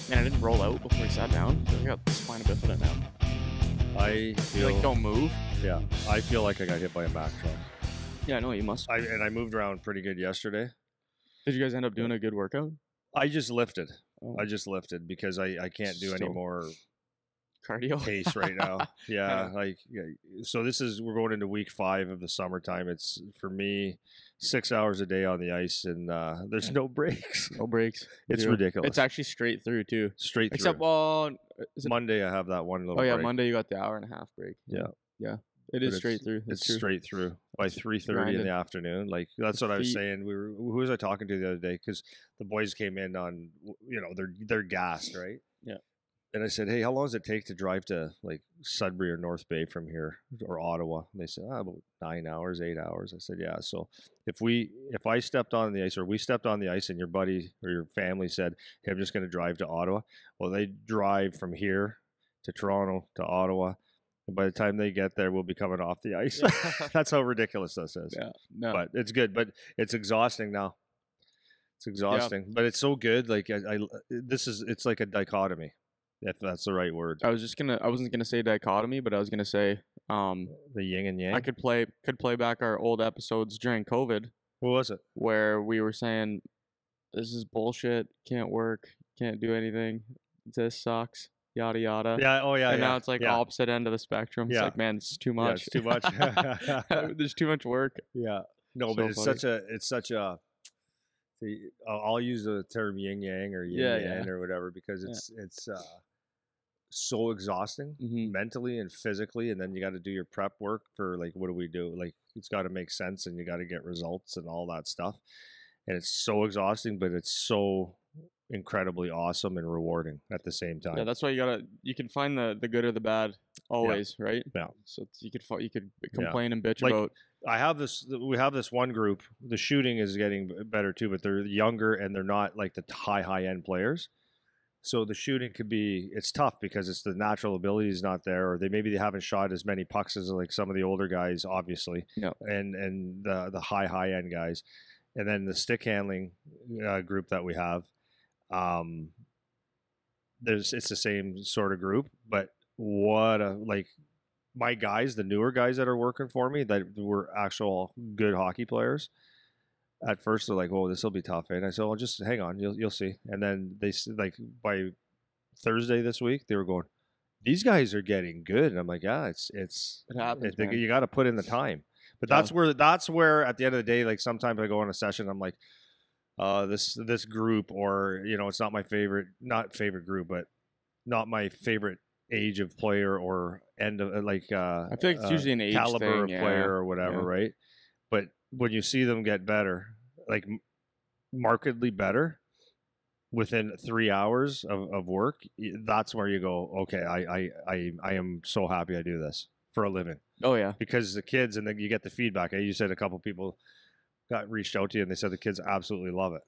Man, I didn't roll out before we sat down. I got spina bifida now. I feel You don't move. Yeah, I feel like I got hit by a Mack truck. Yeah, I know you must. I moved around pretty good yesterday. Did you guys end up doing a good workout? I just lifted. Oh. I just lifted because I can't do any Still. more Cardio pace right now. Yeah, so we're going into week 5 of the summertime. It's for me 6 hours a day on the ice, and there's no breaks. No breaks. It's ridiculous. It's actually straight through too. Straight through. Except Monday I have that one little. Oh yeah, break. Monday you got the hour and a half break. Yeah. It is straight through. It's true. straight through by 3:30 in the afternoon. Like that's what I was saying. Who was I talking to the other day? Because the boys came in on, they're gassed, right? Yeah. And I said, hey, how long does it take to drive to like Sudbury or North Bay from here, or Ottawa? And they said, about 9 hours, 8 hours. I said, yeah. So if I stepped on the ice, or we stepped on the ice, and your buddy or your family said, hey, I'm just going to drive to Ottawa. Well, they drive from here to Toronto to Ottawa. And by the time they get there, we'll be coming off the ice. That's how ridiculous this is. Yeah, no. But it's good. But it's exhausting now. It's exhausting, but it's so good. Like it's like a dichotomy, if that's the right word. I wasn't gonna say dichotomy, but I was gonna say the yin and yang. I could play back our old episodes during COVID. What was it? Where we were saying, this is bullshit, can't work, can't do anything, this sucks. Yada yada. Yeah. Oh yeah. And now it's like opposite end of the spectrum. It's like, man, it's too much. Yeah, it's too much. There's too much work. Yeah. No, but it's such a. I'll use the term yin yang or yin yang or whatever, because it's so exhausting mentally and physically, and then you got to do your prep work for like, what do we do? Like, it's got to make sense, and you got to get results and all that stuff, and it's so exhausting, but it's so incredibly awesome and rewarding at the same time. Yeah, that's why you can find the good or the bad always, right? Yeah. So you could complain and bitch about. We have this one group. The shooting is getting better too, but they're younger and they're not like the high end players. So the shooting it's tough because it's the natural ability is not there, or they haven't shot as many pucks as like some of the older guys, obviously. Yeah. And the high end guys, and then the stick handling group that we have. It's the same sort of group, but my guys, the newer guys that are working for me that were actual good hockey players, at first they're like, oh, this will be tough, and I said, well, just hang on, you'll see. And then they, like, by Thursday this week, they were going, these guys are getting good, and I'm like, yeah, it happens, you got to put in the time. But that's where at the end of the day, like, sometimes I go on a session, I'm like, this group, or it's not my favorite group, but not my favorite age of player or end of I feel like it's usually an age caliber thing, of player or whatever, right? But when you see them get better, like markedly better within 3 hours of work, that's where you go, okay, I am so happy I do this for a living. Oh yeah, because the kids, and then you get the feedback. You said a couple people got reached out to you and they said the kids absolutely love it.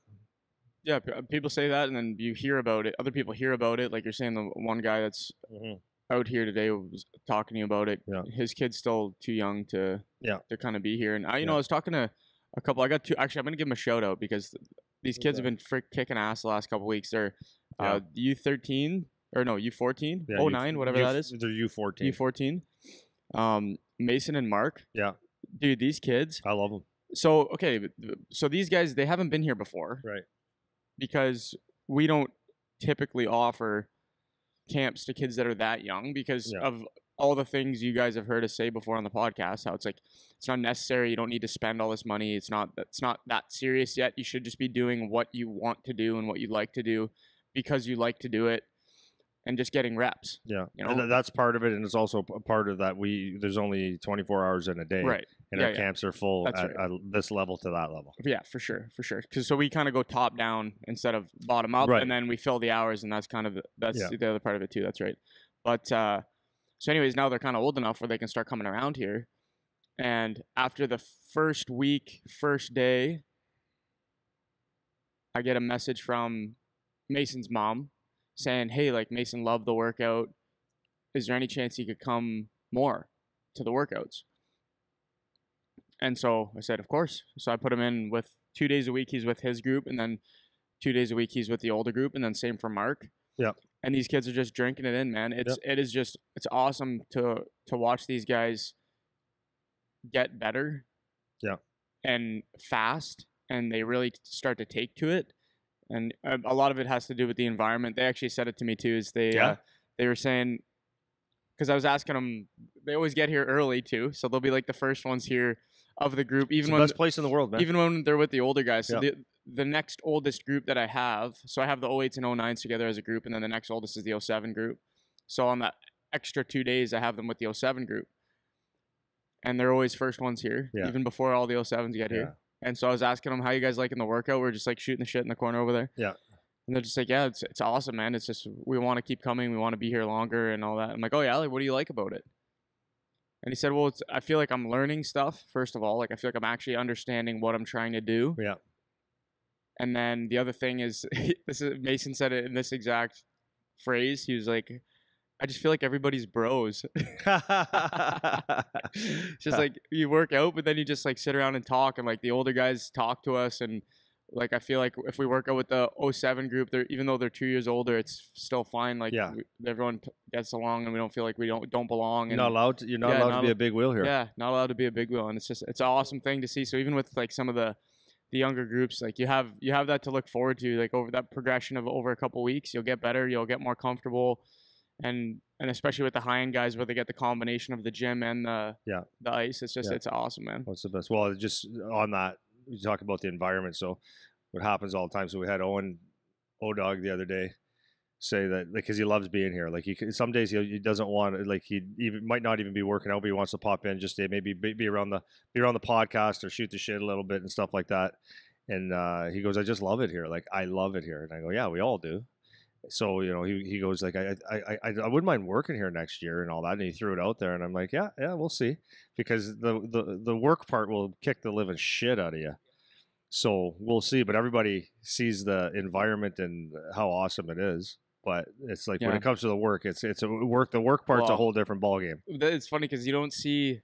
Yeah, people say that, and then you hear about it. Other people hear about it. Like you're saying, the one guy that's out here today was talking to you about it. Yeah. His kid's still too young to kind of be here. And I was talking to a couple. I got two. Actually, I'm gonna give them a shout out because these kids have been kicking ass the last couple weeks. They're U13 or no U14, 09, whatever that is. They're U14. U14. Mason and Mark. Yeah. Dude, these kids. I love them. So these guys, they haven't been here before, right? Because we don't typically offer camps to kids that are that young because of all the things you guys have heard us say before on the podcast. How it's like it's not necessary. You don't need to spend all this money. It's not that serious yet. You should just be doing what you want to do and what you like to do because you like to do it, and just getting reps. Yeah, and that's part of it, and it's also a part of that. There's only 24 hours in a day, right? And our camps are full at this level to that level. Yeah, for sure. So we kind of go top down instead of bottom up, and then we fill the hours, and that's the other part of it too. That's right. But so anyways, now they're kind of old enough where they can start coming around here. And after the first day, I get a message from Mason's mom saying, hey, like, Mason loved the workout. Is there any chance he could come more to the workouts? And so I said, of course. So I put him in with 2 days a week. He's with his group, and then 2 days a week he's with the older group, and then same for Mark. Yeah. And these kids are just drinking it in, man. It's awesome to watch these guys get better. Yeah. And fast, and they really start to take to it. And a lot of it has to do with the environment. They actually said it to me too. Is they were saying, because I was asking them, they always get here early too, so they'll be like the first ones here of the group. Even when best place in the world, man. Even when they're with the older guys. So the next oldest group that I have, so I have the 08s and 09s together as a group, and then the next oldest is the 07 group. So on that extra 2 days, I have them with the 07 group. And they're always first ones here, even before all the 07s get here. And so I was asking them, how you guys liking the workout? We're just like shooting the shit in the corner over there. Yeah. And they're just like, yeah, it's awesome, man. It's just, we want to keep coming. We want to be here longer and all that. I'm like, oh yeah, like, what do you like about it? And he said, well, I feel like I'm learning stuff, first of all. Like, I feel like I'm actually understanding what I'm trying to do. Yeah. And then the other thing is, Mason said it in this exact phrase. He was like, I just feel like everybody's bros. Just like you work out, but then you just like sit around and talk, and like the older guys talk to us, and like I feel like if we work out with the 07 group, even though they're 2 years older, it's still fine. Like everyone gets along, and we don't feel like we don't belong. And you're not allowed to be a big wheel here. Yeah, not allowed to be a big wheel, and it's an awesome thing to see. So even with like some of the younger groups, like you have that to look forward to. Like over that progression of over a couple weeks, you'll get better, you'll get more comfortable. And especially with the high end guys, where they get the combination of the gym and the ice, it's just it's awesome, man. What's the best? Well, just on that, you talk about the environment. So what happens all the time? So we had Owen O'Dog the other day say that, like, because he loves being here. Like some days he doesn't want, like, he even might not even be working out, but he wants to pop in just to maybe be around the podcast or shoot the shit a little bit and stuff like that. And he goes, I just love it here. Like, I love it here. And I go, yeah, we all do. So, you know, he goes like, I wouldn't mind working here next year and all that. And he threw it out there, and I'm like, yeah, we'll see, because the work part will kick the living shit out of you. So we'll see. But everybody sees the environment and how awesome it is. But it's like when it comes to the work, it's a work. The work part's a whole different ballgame. It's funny because you don't see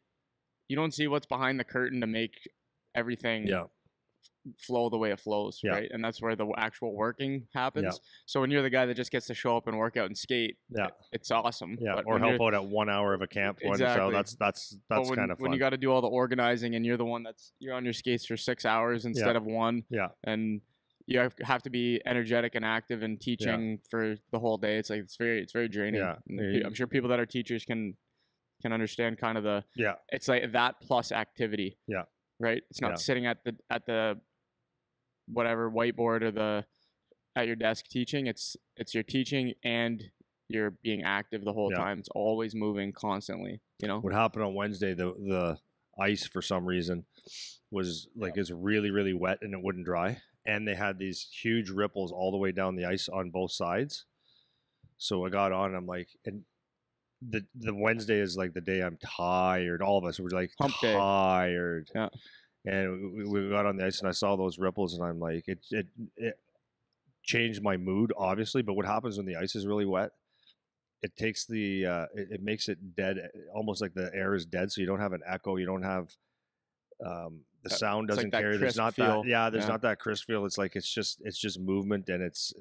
what's behind the curtain to make everything flow the way it flows, right? And that's where the actual working happens. So when you're the guy that just gets to show up and work out and skate, it's awesome. Or help out at 1 hour of a camp one. So that's kind of fun. When you got to do all the organizing and you're the one you're on your skates for 6 hours instead of one, and you have to be energetic and active and teaching for the whole day. It's like it's very draining. I'm sure people that are teachers can understand kind of it's like that plus activity. Right. It's not sitting at the whatever whiteboard or at your desk teaching. It's you're teaching and you're being active the whole time. It's always moving constantly. You know what happened on Wednesday? The ice for some reason was like it's really, really wet and it wouldn't dry, and they had these huge ripples all the way down the ice on both sides. So I got on and I'm like, and the Wednesday is like the day I'm tired. All of us were like tired. Yeah. And we got on the ice and I saw those ripples and I'm like, it changed my mood, obviously. But what happens when the ice is really wet? It takes it makes it dead, almost like the air is dead. So you don't have an echo. You don't have the sound doesn't like carry. There's not feel. there's not that crisp feel. It's like it's just movement, and it's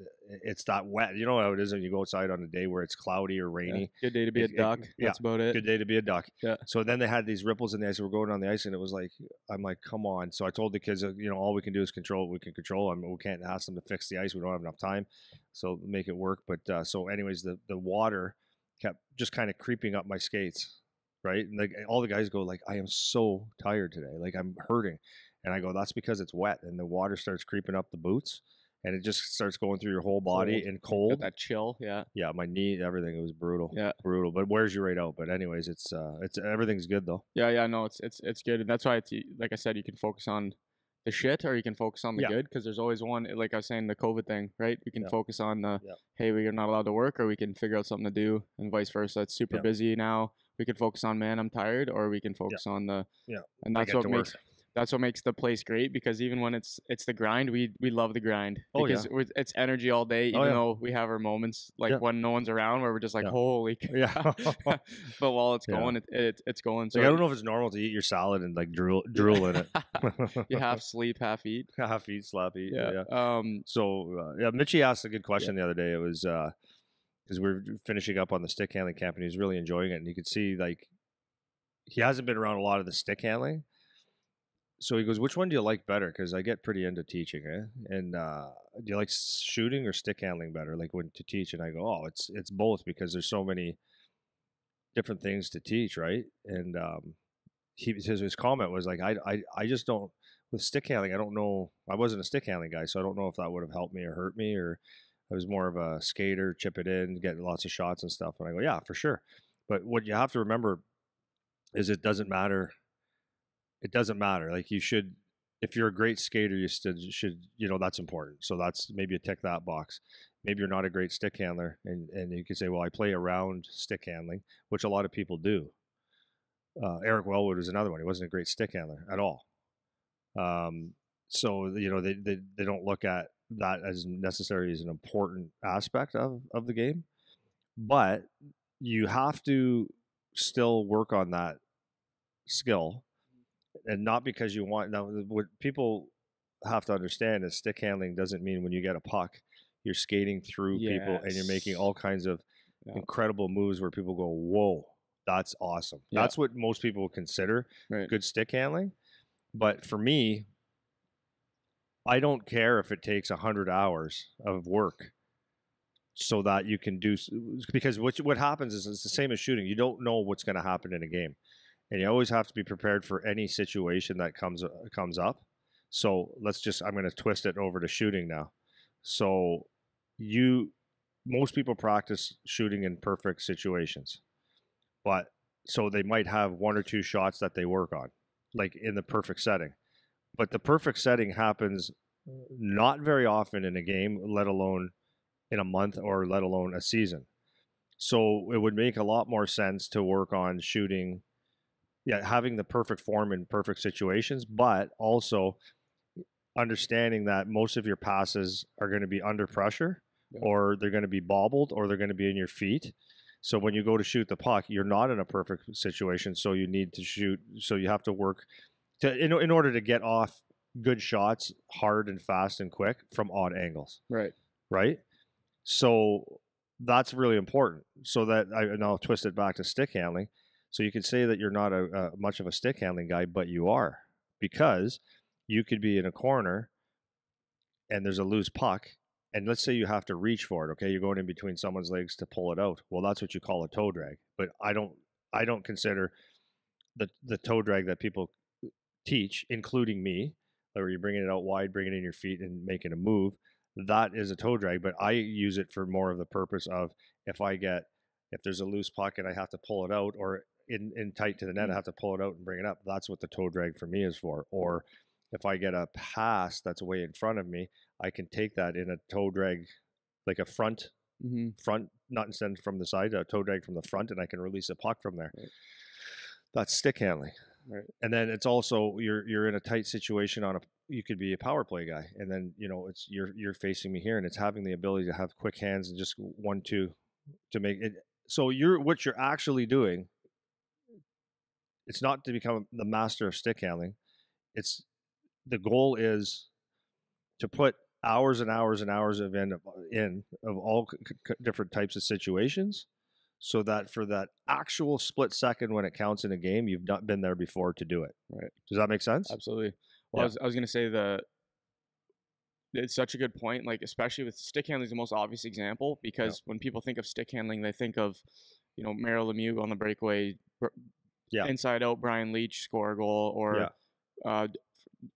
that wet. You know how it is when you go outside on a day where it's cloudy or rainy. Good day to be a duck. That's about it. Good day to be a duck. Yeah. So then they had these ripples in the ice. We're going on the ice, and it was like, I'm like, come on. So I told the kids, all we can do is control what we can control. I mean, we can't ask them to fix the ice. We don't have enough time, so make it work. But so anyways, the water kept just kind of creeping up my skates. Right. And like all the guys go like, I am so tired today. Like I'm hurting. And I go, that's because it's wet and the water starts creeping up the boots and it just starts going through your whole body and cold. Got that chill. Yeah. Yeah. My knee, everything. It was brutal. Yeah. Brutal. But wears you right out. But anyways, it's everything's good though. Yeah. No, it's good. And that's why like I said, you can focus on the shit or you can focus on the good. Cause there's always one, like I was saying, the COVID thing, right? We can focus on hey, we're not allowed to work, or we can figure out something to do, and vice versa. It's super busy now. We can focus on, man, I'm tired, or we can focus on and that's what makes the place great, because even when it's the grind, we love the grind because it's energy all day, even though we have our moments like when no one's around where we're just like, holy but while it's going, it's going. So like, I don't know if it's normal to eat your salad and like drool in it. You half sleep, half eat. Half eat, slap eat. So Mitchie asked a good question the other day. It was because we're finishing up on the stick handling camp, and he's really enjoying it. And you could see like he hasn't been around a lot of the stick handling. So he goes, "Which one do you like better?" Because I get pretty into teaching, and do you like shooting or stick handling better? Like when to teach, and I go, "Oh, it's both because there's so many different things to teach, right?" And his comment was like, I just don't with stick handling. I don't know. I wasn't a stick handling guy, so I don't know if that would have helped me or hurt me, or I was more of a skater, chip it in, get lots of shots and stuff. And I go, yeah, for sure. But what you have to remember is it doesn't matter. It doesn't matter. Like you should, if you're a great skater, you should, that's important. So that's maybe you tick that box. Maybe you're not a great stick handler, and you can say, well, I play around stick handling, which a lot of people do. Eric Wellwood was another one. He wasn't a great stick handler at all. So they don't look at that as necessarily as an important aspect of the game, but you have to still work on that skill, and not because you want. Now, what people have to understand is stick handling doesn't mean when you get a puck, you're skating through people and you're making all kinds of incredible moves where people go, whoa, that's awesome. Yeah. That's what most people consider good stick handling. But for me, I don't care if it takes 100 hours of work so that you can do, because what happens is it's the same as shooting. You don't know what's going to happen in a game, and you always have to be prepared for any situation that comes up. So I'm going to twist it over to shooting now. So most people practice shooting in perfect situations, but so they might have one or two shots that they work on, like in the perfect setting. But the perfect setting happens not very often in a game, let alone in a month or let alone a season. So it would make a lot more sense to work on shooting, having the perfect form in perfect situations, but also understanding that most of your passes are going to be under pressure, or they're going to be bobbled, or they're going to be in your feet. So when you go to shoot the puck, you're not in a perfect situation, so you need to shoot. So you have to work in order to get off good shots hard and fast and quick from odd angles. Right. So that's really important. So that and I'll twist it back to stick handling. So you could say that you're not a much of a stick handling guy, but you are, because you could be in a corner and there's a loose puck, and let's say you have to reach for it. Okay, you're going in between someone's legs to pull it out. Well, that's what you call a toe drag. But I don't consider the toe drag that people teach, including me, where you're bringing it out wide, bringing it in your feet and making a move. That is a toe drag, but I use it for more of the purpose of if there's a loose puck and I have to pull it out, or in tight to the net, I have to pull it out and bring it up. That's what the toe drag for me is for. Or if I get a pass that's way in front of me, I can take that in a toe drag, like a front, not instead from the side, a toe drag from the front, and I can release a puck from there. That's stick handling. Right. And then it's also you're in a tight situation you could be a power play guy, and then it's you're facing me here, and it's having the ability to have quick hands and just 1-2 to make it. So what you're actually doing, it's not to become the master of stick handling. It's the goal is to put hours and hours and hours of all different types of situations, so that for that actual split second when it counts in a game, you've not been there before to do it. Right? Does that make sense? Absolutely. Well, I was going to say it's such a good point. Like, especially with stick handling is the most obvious example, because when people think of stick handling, they think of, Mario Lemieux on the breakaway, inside out, Brian Leach score a goal, or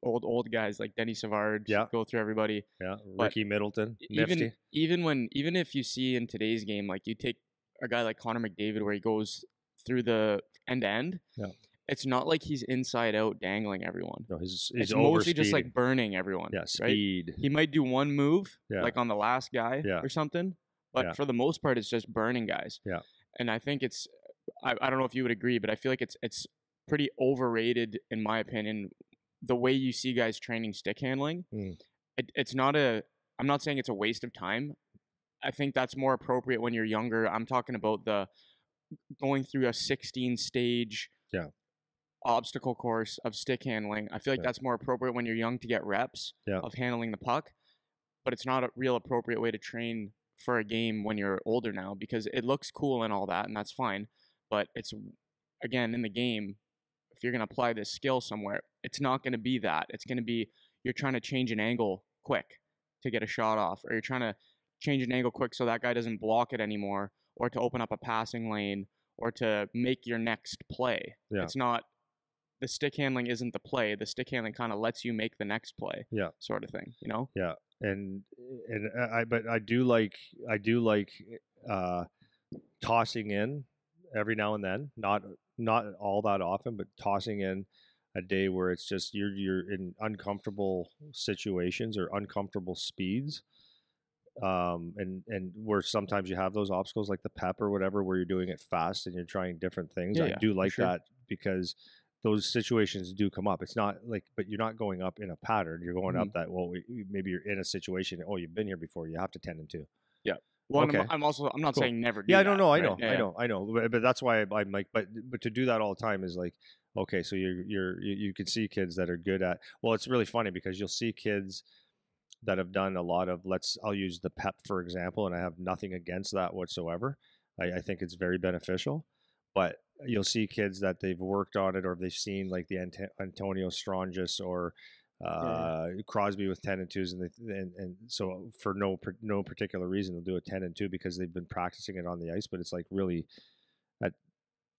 old guys like Denny Savard go through everybody. Yeah, Ricky Middleton, nifty. Even if you see in today's game, like you take a guy like Connor McDavid where he goes through the end to end. It's not like he's inside out dangling everyone. No, he's it's mostly just like burning everyone. Yeah, speed. Right? He might do one move, like on the last guy or something, but for the most part, it's just burning guys. Yeah. And I think I don't know if you would agree, but I feel like it's pretty overrated, in my opinion, the way you see guys training stick handling. It's not I'm not saying it's a waste of time. I think that's more appropriate when you're younger. I'm talking about the going through a 16-stage obstacle course of stick handling. I feel like that's more appropriate when you're young to get reps of handling the puck, but it's not a real appropriate way to train for a game when you're older now, because it looks cool and all that, and that's fine. But it's, again, in the game, if you're going to apply this skill somewhere, it's not going to be that. It's going to be you're trying to change an angle quick to get a shot off, or you're trying to change an angle quick so that guy doesn't block it anymore, or to open up a passing lane, or to make your next play. Yeah. It's not, the stick handling isn't the play. The stick handling kind of lets you make the next play. Yeah. Sort of thing, you know? Yeah. And I do like tossing in every now and then, not all that often, but tossing in a day where it's just you're in uncomfortable situations or uncomfortable speeds, and where sometimes you have those obstacles like the pep or whatever, where you're doing it fast and you're trying different things. Yeah, I do like sure. that, because those situations do come up. It's not like, but you're not going up in a pattern. You're going up that, well, maybe you're in a situation. Oh, you've been here before. You have to 10 and 2. Yeah. Well, okay. I'm not Cool. saying never do Yeah, that. no, I right? know, Yeah, I know. But that's why I'm like, but to do that all the time is like, okay, so you can see kids that are good at. Well, it's really funny because you'll see kids that have done a lot of, I'll use the pep for example, and I have nothing against that whatsoever. I think it's very beneficial, but you'll see kids that they've worked on it, or they've seen like the Antonio Strongis or Crosby with 10 and 2s, and so for no particular reason they'll do a 10 and 2 because they've been practicing it on the ice. But it's like really,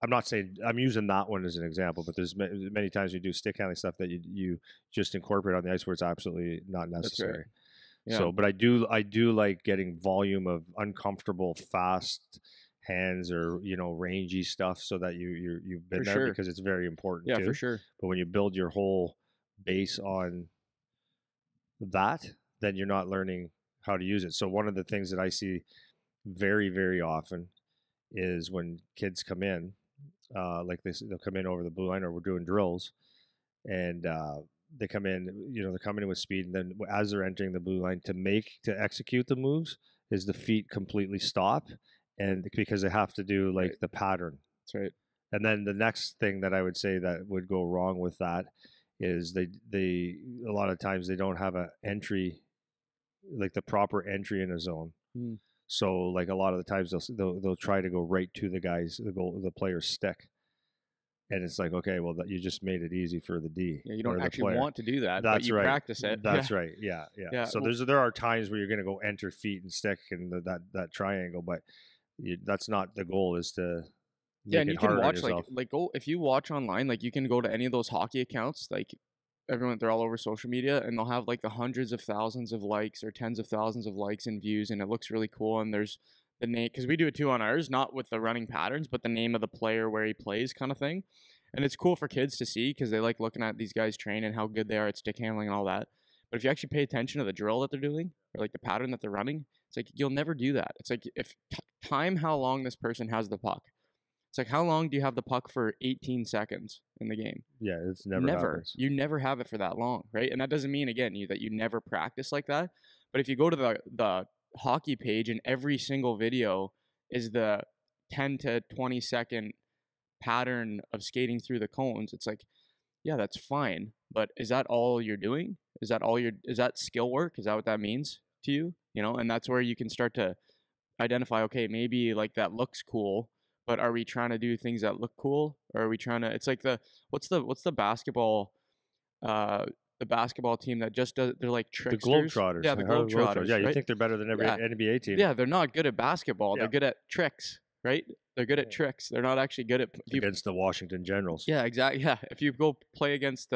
I'm not saying, I'm using that one as an example, but there's many times you do stick handling stuff that you just incorporate on the ice where it's absolutely not necessary. Right. Yeah. So, but I do like getting volume of uncomfortable, fast hands, or rangy stuff, so that you've been there, because it's very important. Yeah, too. for sure. But when you build your whole base on that, then you're not learning how to use it. So one of the things that I see very, very often is when kids come in, like they'll come in over the blue line, or we're doing drills, and they come in, they're coming in with speed, and then as they're entering the blue line, to execute the moves, is the feet completely stop, and because they have to do like the pattern. That's right. And then the next thing that I would say that would go wrong with that is they a lot of times they don't have a entry, like the proper entry in a zone. So like a lot of the times they'll try to go right to the player's stick, and it's like, okay, well, you just made it easy for the D. Yeah, you don't actually want to do that. That's but you right. Practice it. That's right. Yeah. So there are times where you're going to go enter, feet, and stick, and that triangle, but that's not the goal. Is to and you can watch go if you watch online, like you can go to any of those hockey accounts, like they're all over social media, and they'll have like the hundreds of thousands of likes or tens of thousands of likes and views, and it looks really cool. And there's the name, because we do it too on ours, not with the running patterns, but the name of the player, where he plays, kind of thing. And it's cool for kids to see, because they like looking at these guys train and how good they are at stick handling and all that. But if you actually pay attention to the drill that they're doing, or like the pattern that they're running, it's like you'll never do that. It's like, if time how long this person has the puck. It's like, how long do you have the puck for 18 seconds in the game? Yeah, it's never happens. You never have it for that long, right? And that doesn't mean, again, that you never practice like that. But if you go to the hockey page, and every single video is the 10 to 20 second pattern of skating through the cones, it's like, yeah, that's fine. But is that all you're doing? Is that skill work? Is that what that means to you? And that's where you can start to identify, okay, maybe like that looks cool, but are we trying to do things that look cool, or are we trying to? It's like what's the basketball, the basketball team that just does? They're like tricksters. The Globetrotters. Yeah, the Globetrotters. Yeah, you right? think they're better than every NBA team? Yeah, they're not good at basketball. Yeah. They're good at tricks, right? They're good at tricks. They're not actually good at against the Washington Generals. Yeah, exactly. Yeah, if you go play against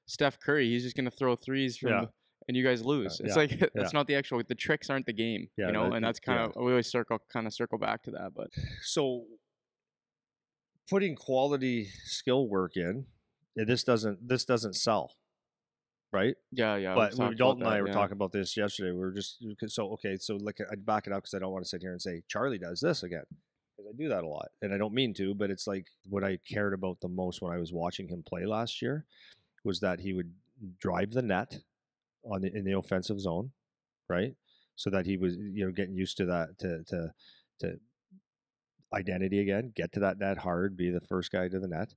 Steph Curry, he's just gonna throw threes from. And you guys lose. It's like that's not the actual. The tricks aren't the game, and that's kind of we always circle back to that. But so putting quality skill work in, this doesn't sell, right? Yeah. But Dalton and I were talking about this yesterday. We were just so like I'd back it up, because I don't want to sit here and say Charlie does this again, because I do that a lot, and I don't mean to. But it's like what I cared about the most when I was watching him play last year was that he would drive the net in the offensive zone, right? So that he was, getting used to that, to identity again, get to that net hard, be the first guy to the net,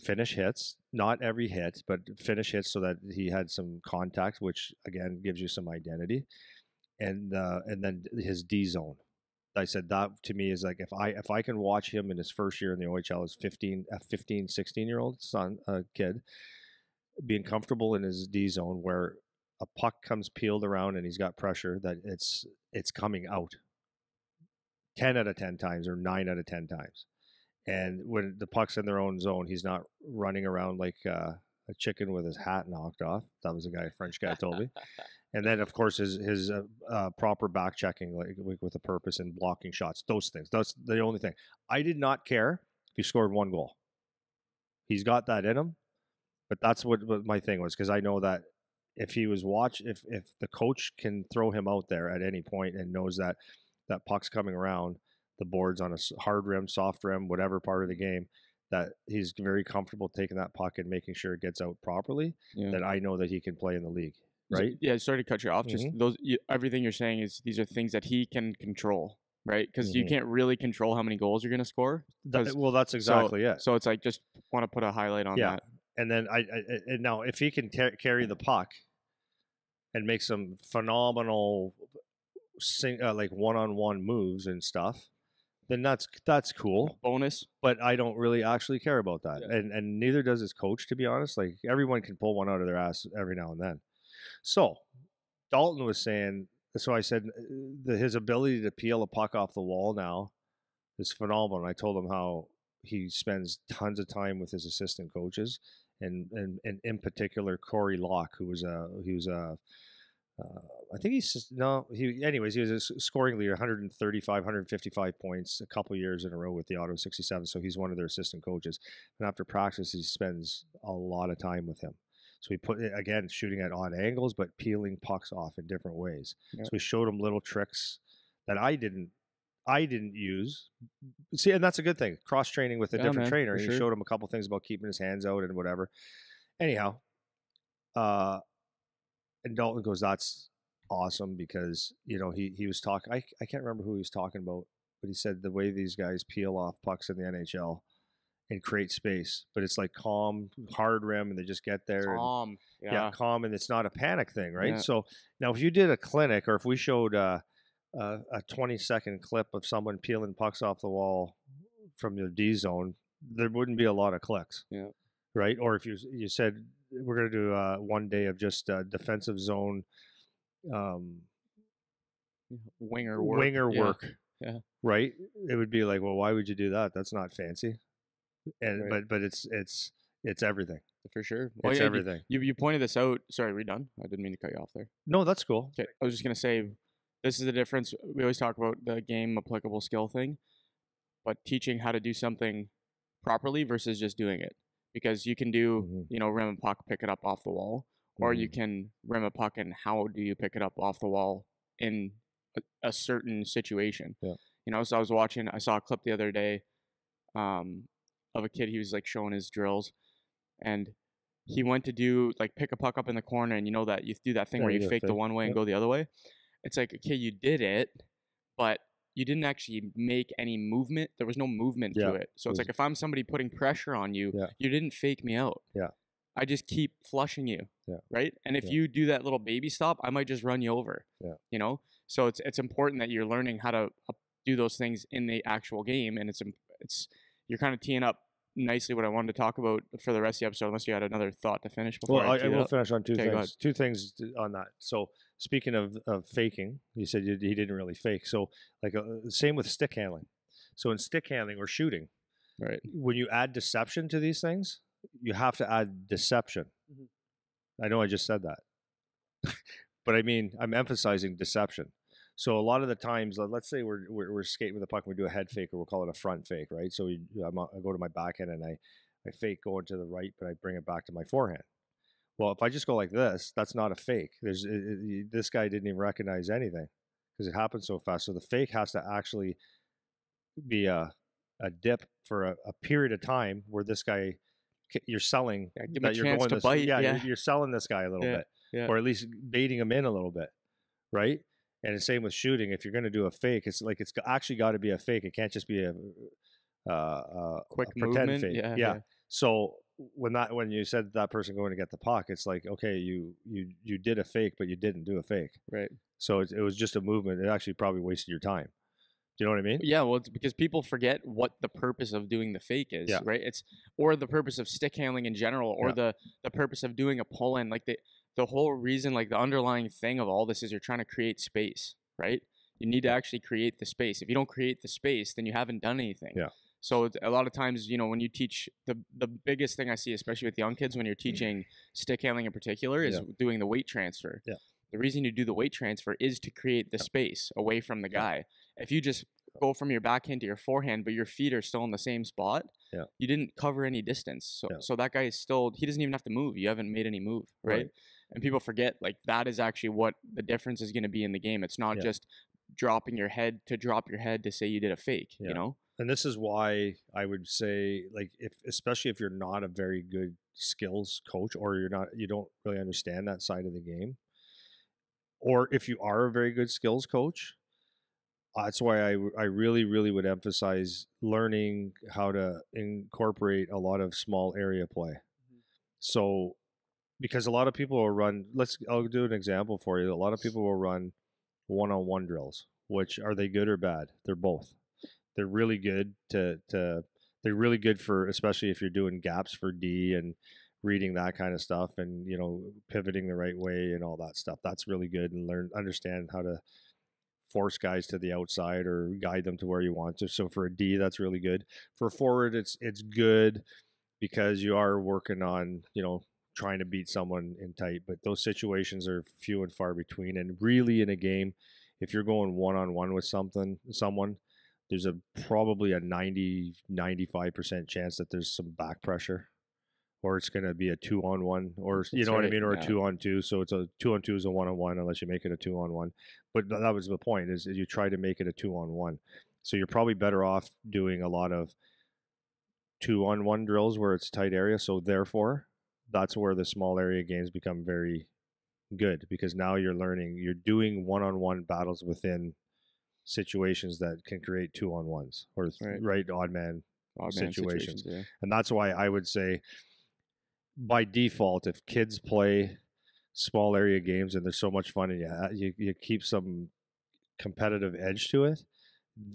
finish hits, not every hit, but finish hits so that he had some contact, which again gives you some identity. and then his D zone. I said that to me is like if I can watch him in his first year in the OHL as 16-year-old son, kid, being comfortable in his D zone where a puck comes peeled around and he's got pressure that it's coming out 10 out of 10 times or 9 out of 10 times. And when the puck's in their own zone, he's not running around like a chicken with his hat knocked off. That was a French guy told me. And then, of course, his proper back checking, like with a purpose and blocking shots. Those things. That's the only thing. I did not care if he scored 1 goal. He's got that in him. But that's what my thing was, because I know that if he was if the coach can throw him out there at any point and knows that puck's coming around the boards on a hard rim, soft rim, whatever part of the game, that he's very comfortable taking that puck and making sure it gets out properly, that I know that he can play in the league, right? Yeah, sorry to cut you off. Just everything you're saying is these are things that he can control, right? Because you can't really control how many goals you're going to score. Well, that's exactly it. So it's like, just want to put a highlight on that. And then and now if he can carry the puck and make some phenomenal like one-on-one moves and stuff, then that's cool. Bonus. But I don't really actually care about that. Yeah. And neither does his coach, to be honest. Like, everyone can pull one out of their ass every now and then. So Dalton was saying, so I said his ability to peel a puck off the wall now is phenomenal. And I told him how he spends tons of time with his assistant coaches, and in particular Corey Locke, he was I think he was a scoring leader, 135, 155 points a couple years in a row with the Auto 67. So he's one of their assistant coaches. And after practice, he spends a lot of time with him. So he put, again, shooting at odd angles, but peeling pucks off in different ways. Yeah. So we showed him little tricks that I didn't use. See, and that's a good thing. Cross training with a different trainer. He showed him a couple things about keeping his hands out and whatever. Anyhow, and Dalton goes, that's awesome, because he was talking. I can't remember who he was talking about, but he said the way these guys peel off pucks in the NHL and create space, but it's like calm, hard rim, and they just get there. Calm, calm, and it's not a panic thing, right? Yeah. So now, if you did a clinic, or if we showed a 20-second clip of someone peeling pucks off the wall from your D zone, there wouldn't be a lot of clicks, right? Or if you said we're going to do 1 day of just defensive zone, winger work, right? It would be like, well, why would you do that? That's not fancy. And but it's everything. For sure. Well, it's everything. You pointed this out. Sorry, are we done? I didn't mean to cut you off there. No, that's cool. Okay, I was just gonna say, this is the difference. We always talk about the game applicable skill thing, but teaching how to do something properly versus just doing it. Because you can do, rim a puck, pick it up off the wall, or you can rim a puck, and how do you pick it up off the wall in a certain situation? Yeah. So I saw a clip the other day of a kid. He was like showing his drills, and he went to do like pick a puck up in the corner, and that you do that thing where you fake the one way and go the other way. It's like, okay, you did it, but you didn't actually make any movement. There was no movement to it. So it's like, if I'm somebody putting pressure on you, you didn't fake me out. Yeah. I just keep flushing you. Yeah. Right. And if you do that little baby stop, I might just run you over. Yeah. So it's important that you're learning how to do those things in the actual game. And you're kind of teeing up nicely what I wanted to talk about for the rest of the episode, unless you had another thought to finish before. Well, I will finish on two things. Two things on that. So speaking of faking, you said he didn't really fake. So like same with stick handling. So in stick handling or shooting, right, when you add deception to these things, you have to add deception. I know I just said that, but I mean, I'm emphasizing deception. So a lot of the times, let's say we're skating with the puck, and we do a head fake, or we'll call it a front fake, right? So I go to my backhand and I fake going to the right, but I bring it back to my forehand. Well, if I just go like this, that's not a fake. This guy didn't even recognize anything because it happened so fast. So the fake has to actually be a dip for a period of time where this guy, you're selling that you're going to bite. You're selling this guy a little bit, or at least baiting him in a little bit, right? And the same with shooting. If you're going to do a fake, it's like it's actually got to be a fake. It can't just be a quick pretend movement. fake. Yeah. So when you said that person going to get the puck, it's like, okay, you did a fake, but you didn't do a fake. Right. So it was just a movement. It actually probably wasted your time. Do you know what I mean? Yeah, well, it's because people forget what the purpose of doing the fake is, Yeah. right? Or the purpose of stick handling in general, or Yeah. the purpose of doing a pull in. Like the whole reason, like the underlying thing of all this is you're trying to create space, right? You need to actually create the space. If you don't create the space, then you haven't done anything. Yeah. So a lot of times, when you teach, the biggest thing I see, especially with young kids, when you're teaching stick handling in particular, is doing the weight transfer. Yeah. The reason you do the weight transfer is to create the space away from the guy. If you just go from your backhand to your forehand, but your feet are still in the same spot, you didn't cover any distance. So that guy is still, he doesn't even have to move. You haven't made any move, right? And people forget, like, that is actually what the difference is going to be in the game. It's not just dropping your head to say you did a fake, And this is why I would say, like, especially if you're not a very good skills coach, or you don't really understand that side of the game, or if you are a very good skills coach, that's why I really, really would emphasize learning how to incorporate a lot of small area play. So, because a lot of people will run, I'll do an example for you. A lot of people will run one-on-one drills, which, are they good or bad? They're both. They're really good they're really good for, especially if you're doing gaps for D and reading that kind of stuff, and pivoting the right way and all that stuff. That's really good, and understand how to force guys to the outside or guide them to where you want to. So for a D, that's really good. For a forward, it's good because you are working on, trying to beat someone in tight, but those situations are few and far between. And really, in a game, if you're going one-on-one with someone, there's probably a 95% chance that there's some back pressure, or it's going to be a 2-on-1, or you know what I mean, or a 2-on-2. So it's a 2-on-2 is a 1-on-1 unless you make it a 2-on-1. But that was the point, is you try to make it a 2-on-1. So you're probably better off doing a lot of 2-on-1 drills where it's tight area. So therefore, that's where the small area games become very good, because now you're doing 1-on-1 battles within situations that can create 2-on-1s, or odd man situations. And that's why I would say, by default, if kids play small area games and they're so much fun, and you keep some competitive edge to it,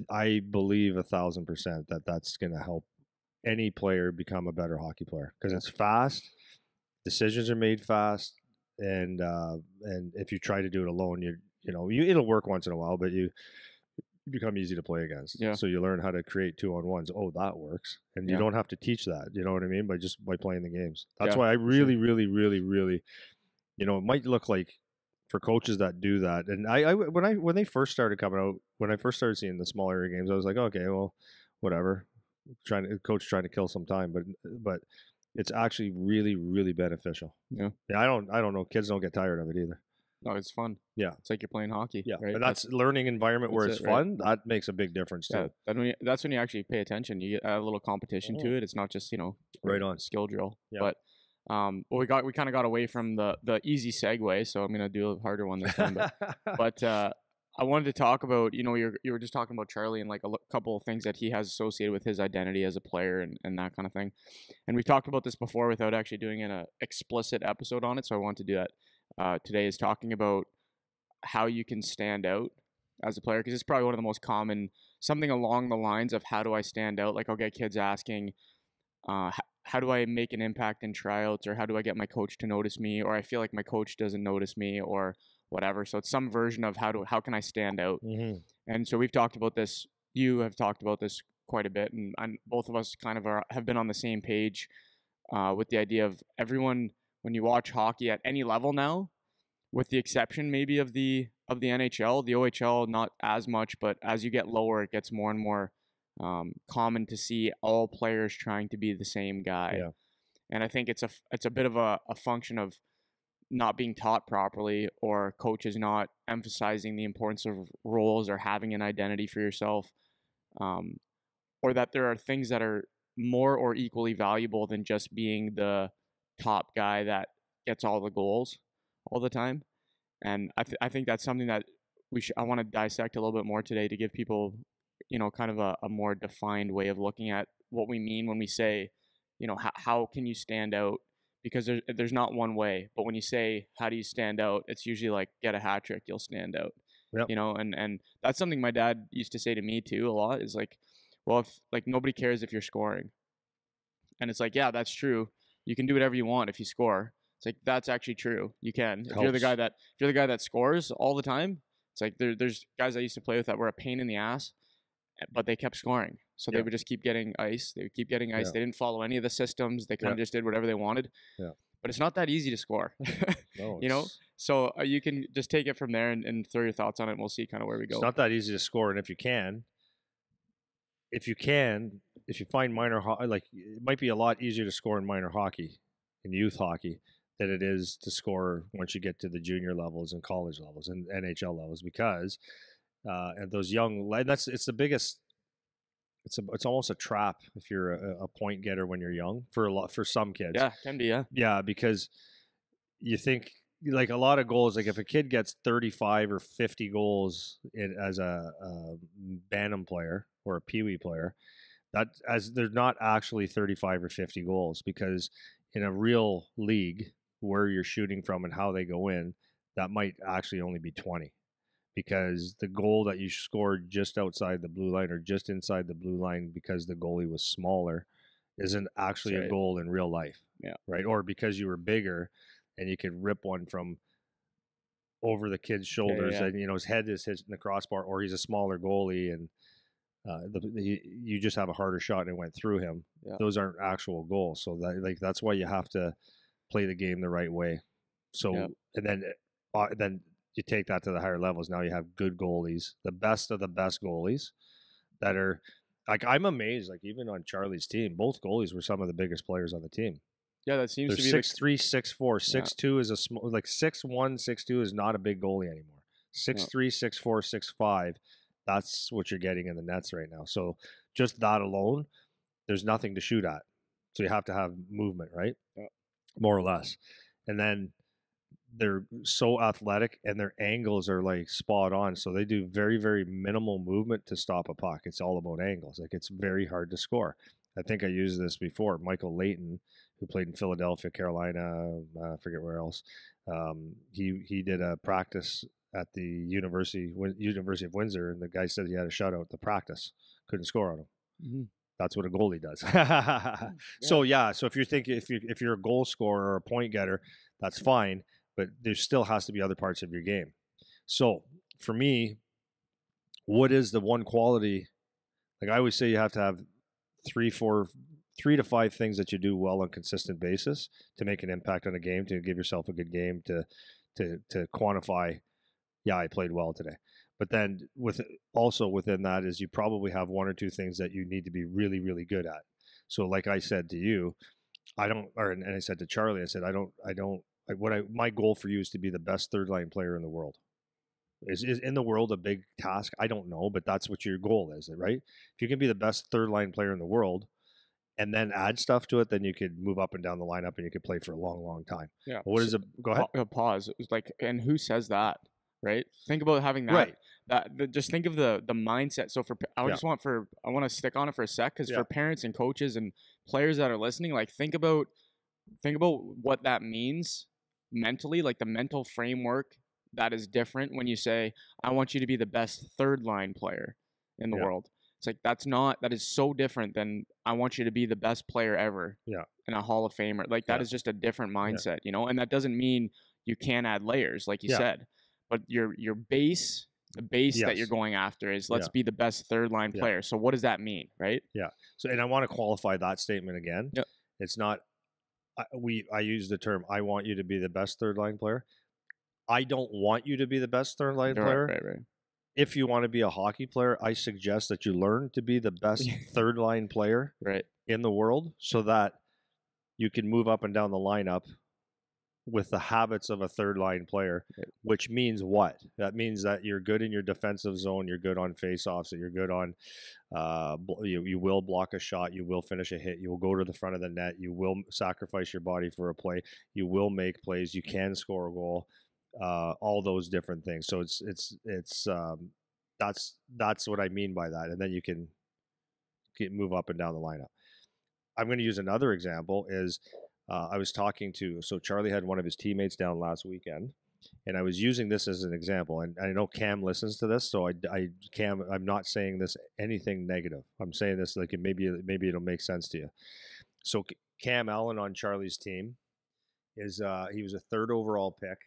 I believe 1,000% that's going to help any player become a better hockey player, because it's fast, decisions are made fast, and if you try to do it alone, it'll work once in a while, but you become easy to play against. So you learn how to create 2-on-1s. Oh, that works, and you don't have to teach that. You know what I mean? By playing the games. That's why I really, really, really, really, it might look like, for coaches that do that, and when they first started coming out, when I first started seeing the small area games, I was like, okay, well, whatever, coach trying to kill some time, but it's actually really, really beneficial. I don't know, kids don't get tired of it either. No, it's fun. Yeah, it's like you're playing hockey. Yeah, right? And that's learning environment where it's fun. Right? That makes a big difference too. That's when you actually pay attention. You get a little competition to it. It's not just right on skill drill. But we kind of got away from the easy segue, so I'm gonna do a harder one this time. But I wanted to talk about, you were just talking about Charlie and like a couple of things that he has associated with his identity as a player and that kind of thing. And we've talked about this before without actually doing an explicit episode on it, so I want to do that. Today is talking about how you can stand out as a player, because it's probably one of the most common, something along the lines of, how do I stand out? Like, I'll get kids asking, how do I make an impact in tryouts, or how do I get my coach to notice me, or I feel like my coach doesn't notice me, or whatever. So it's some version of how can I stand out? And so we've talked about this. You have talked about this quite a bit, and both of us kind of have been on the same page with the idea of everyone. When you watch hockey at any level now, with the exception maybe of the NHL, the OHL not as much, but as you get lower, it gets more and more common to see all players trying to be the same guy. And I think it's a bit of a function of not being taught properly, or coaches not emphasizing the importance of roles or having an identity for yourself, or that there are things that are more or equally valuable than just being the top guy that gets all the goals all the time. And I think that's something that I want to dissect a little bit more today, to give people, kind of a more defined way of looking at what we mean when we say how can you stand out? Because there's not one way. But when you say, how do you stand out? It's usually like, get a hat trick, you'll stand out. Yep. And that's something my dad used to say to me too a lot, is like, well, if like nobody cares if you're scoring. And it's like, yeah, that's true. You can do whatever you want if you score. It's like, that's actually true. You can. If you're the guy that scores all the time, it's like there's guys I used to play with that were a pain in the ass, but they kept scoring. So they would just keep getting ice. They would keep getting ice. They didn't follow any of the systems. They kind of just did whatever they wanted. Yeah. But it's not that easy to score. No, So you can just take it from there and throw your thoughts on it, and we'll see kind of where we go. It's not that easy to score, and if you find minor hockey, like it might be a lot easier to score in minor hockey, in youth hockey, than it is to score once you get to the junior levels and college levels and NHL levels, because and those young, it's the biggest. It's almost a trap if you're a point getter when you're young, for some kids. Yeah, can be. Yeah, because you think, like, a lot of goals, like if a kid gets 35 or 50 goals as a Bantam player or a Pee Wee player, there's not actually 35 or 50 goals, because in a real league where you're shooting from and how they go in, that might actually only be 20, because the goal that you scored just outside the blue line or just inside the blue line because the goalie was smaller isn't actually a goal in real life. Yeah. Right. Or because you were bigger and you could rip one from over the kid's shoulders and, his head is hitting the crossbar, or he's a smaller goalie and you just have a harder shot and it went through him. Yeah. Those aren't actual goals. So that's why you have to play the game the right way. So, and then you take that to the higher levels. Now you have good goalies, the best of the best goalies that are, like, I'm amazed, like, even on Charlie's team, both goalies were some of the biggest players on the team. Yeah, that seems to be 6'3", 6'4", 6'2" is a small, like 6'1", 6'2" is not a big goalie anymore. 6'3", 6'4", 6'5", that's what you're getting in the nets right now. So just that alone, there's nothing to shoot at. So you have to have movement, right? Yeah. More or less. And then they're so athletic and their angles are like spot on. So they do very, very minimal movement to stop a puck. It's all about angles. Like, it's very hard to score. I think I used this before. Michael Layton, who played in Philadelphia, Carolina, I forget where else. He did a practice at the University of Windsor, and the guy said he had a shutout at the practice. Couldn't score on him. Mm-hmm. That's what a goalie does. So if you're a goal scorer or a point getter, that's fine, but there still has to be other parts of your game. So for me, what is the one quality? Like, I always say, you have to have 3 to 5 things that you do well on a consistent basis to make an impact on a game, to give yourself a good game, to quantify, yeah, I played well today. But then within that is, you probably have 1 or 2 things that you need to be really, really good at. So like I said to you, and I said to Charlie, I said, my goal for you is to be the best third line player in the world. Is in the world a big task? I don't know, but that's what your goal is, right? If you can be the best third line player in the world and then add stuff to it, then you could move up and down the lineup and you could play for a long, long time. Yeah. What is it? Go ahead. Pause. It was like, and who says that? Right? Think about having that. Right. Just think of the mindset. So I want to stick on it for a sec, because for parents and coaches and players that are listening, like, think about what that means mentally, like the mental framework that is different when you say, I want you to be the best third line player in the world. It's like, that is so different than, I want you to be the best player ever. Yeah. And a Hall of Famer. Like, that is just a different mindset, and that doesn't mean you can't add layers, like you said, but your base, the base that you're going after is, let's be the best third line player. So what does that mean? Right. Yeah. So, and I want to qualify that statement again. Yep. It's not, I use the term, I want you to be the best third line player. I don't want you to be the best third line player. Right. If you want to be a hockey player, I suggest that you learn to be the best third line player in the world, so that you can move up and down the lineup with the habits of a third line player, which means what? That means that you're good in your defensive zone, you're good on faceoffs, that you're good on, you will block a shot, you will finish a hit, you will go to the front of the net, you will sacrifice your body for a play, you will make plays, you can score a goal. All those different things. So that's what I mean by that. And then you can move up and down the lineup. I'm going to use another example is I was talking to, so Charlie had one of his teammates down last weekend, and I was using this as an example. And I know Cam listens to this, so Cam, I'm not saying this anything negative. I'm saying this like maybe it'll make sense to you. So Cam Allen on Charlie's team is he was a 3rd overall pick,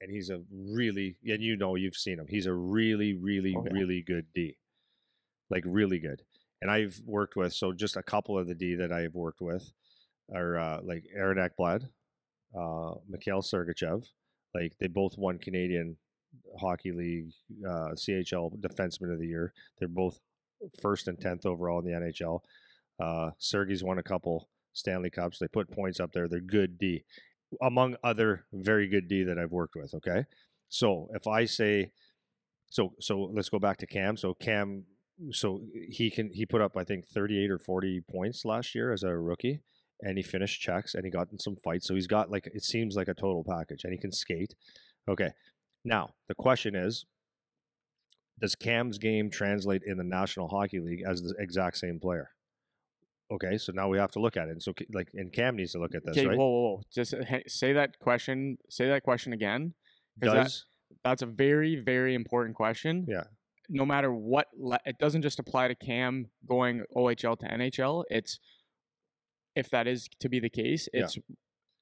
and he's a really, and you've seen him. He's a really, really, really good D, like really good. And I've worked with, so just a couple of the D that I've worked with are like Aaron Ekblad, Mikhail Sergachev. Like they both won Canadian Hockey League CHL Defenseman of the Year. They're both 1st and 10th overall in the NHL. Sergey's won a couple Stanley Cups. They put points up there. They're good D, among other very good D that I've worked with. Okay, so if I say, so let's go back to Cam. So Cam, so he put up I think 38 or 40 points last year as a rookie, and he finished checks and he got in some fights. So he's got like, it seems like a total package, and he can skate. Okay, now the question is, does Cam's game translate in the National Hockey League as the exact same player? Okay, so now we have to look at it. And so, like, and Cam needs to look at this, okay, right? Whoa. Just say that question. Say that question again. That's a very, very important question. Yeah. No matter what, it doesn't just apply to Cam going OHL to NHL. It's, if that is to be the case, it's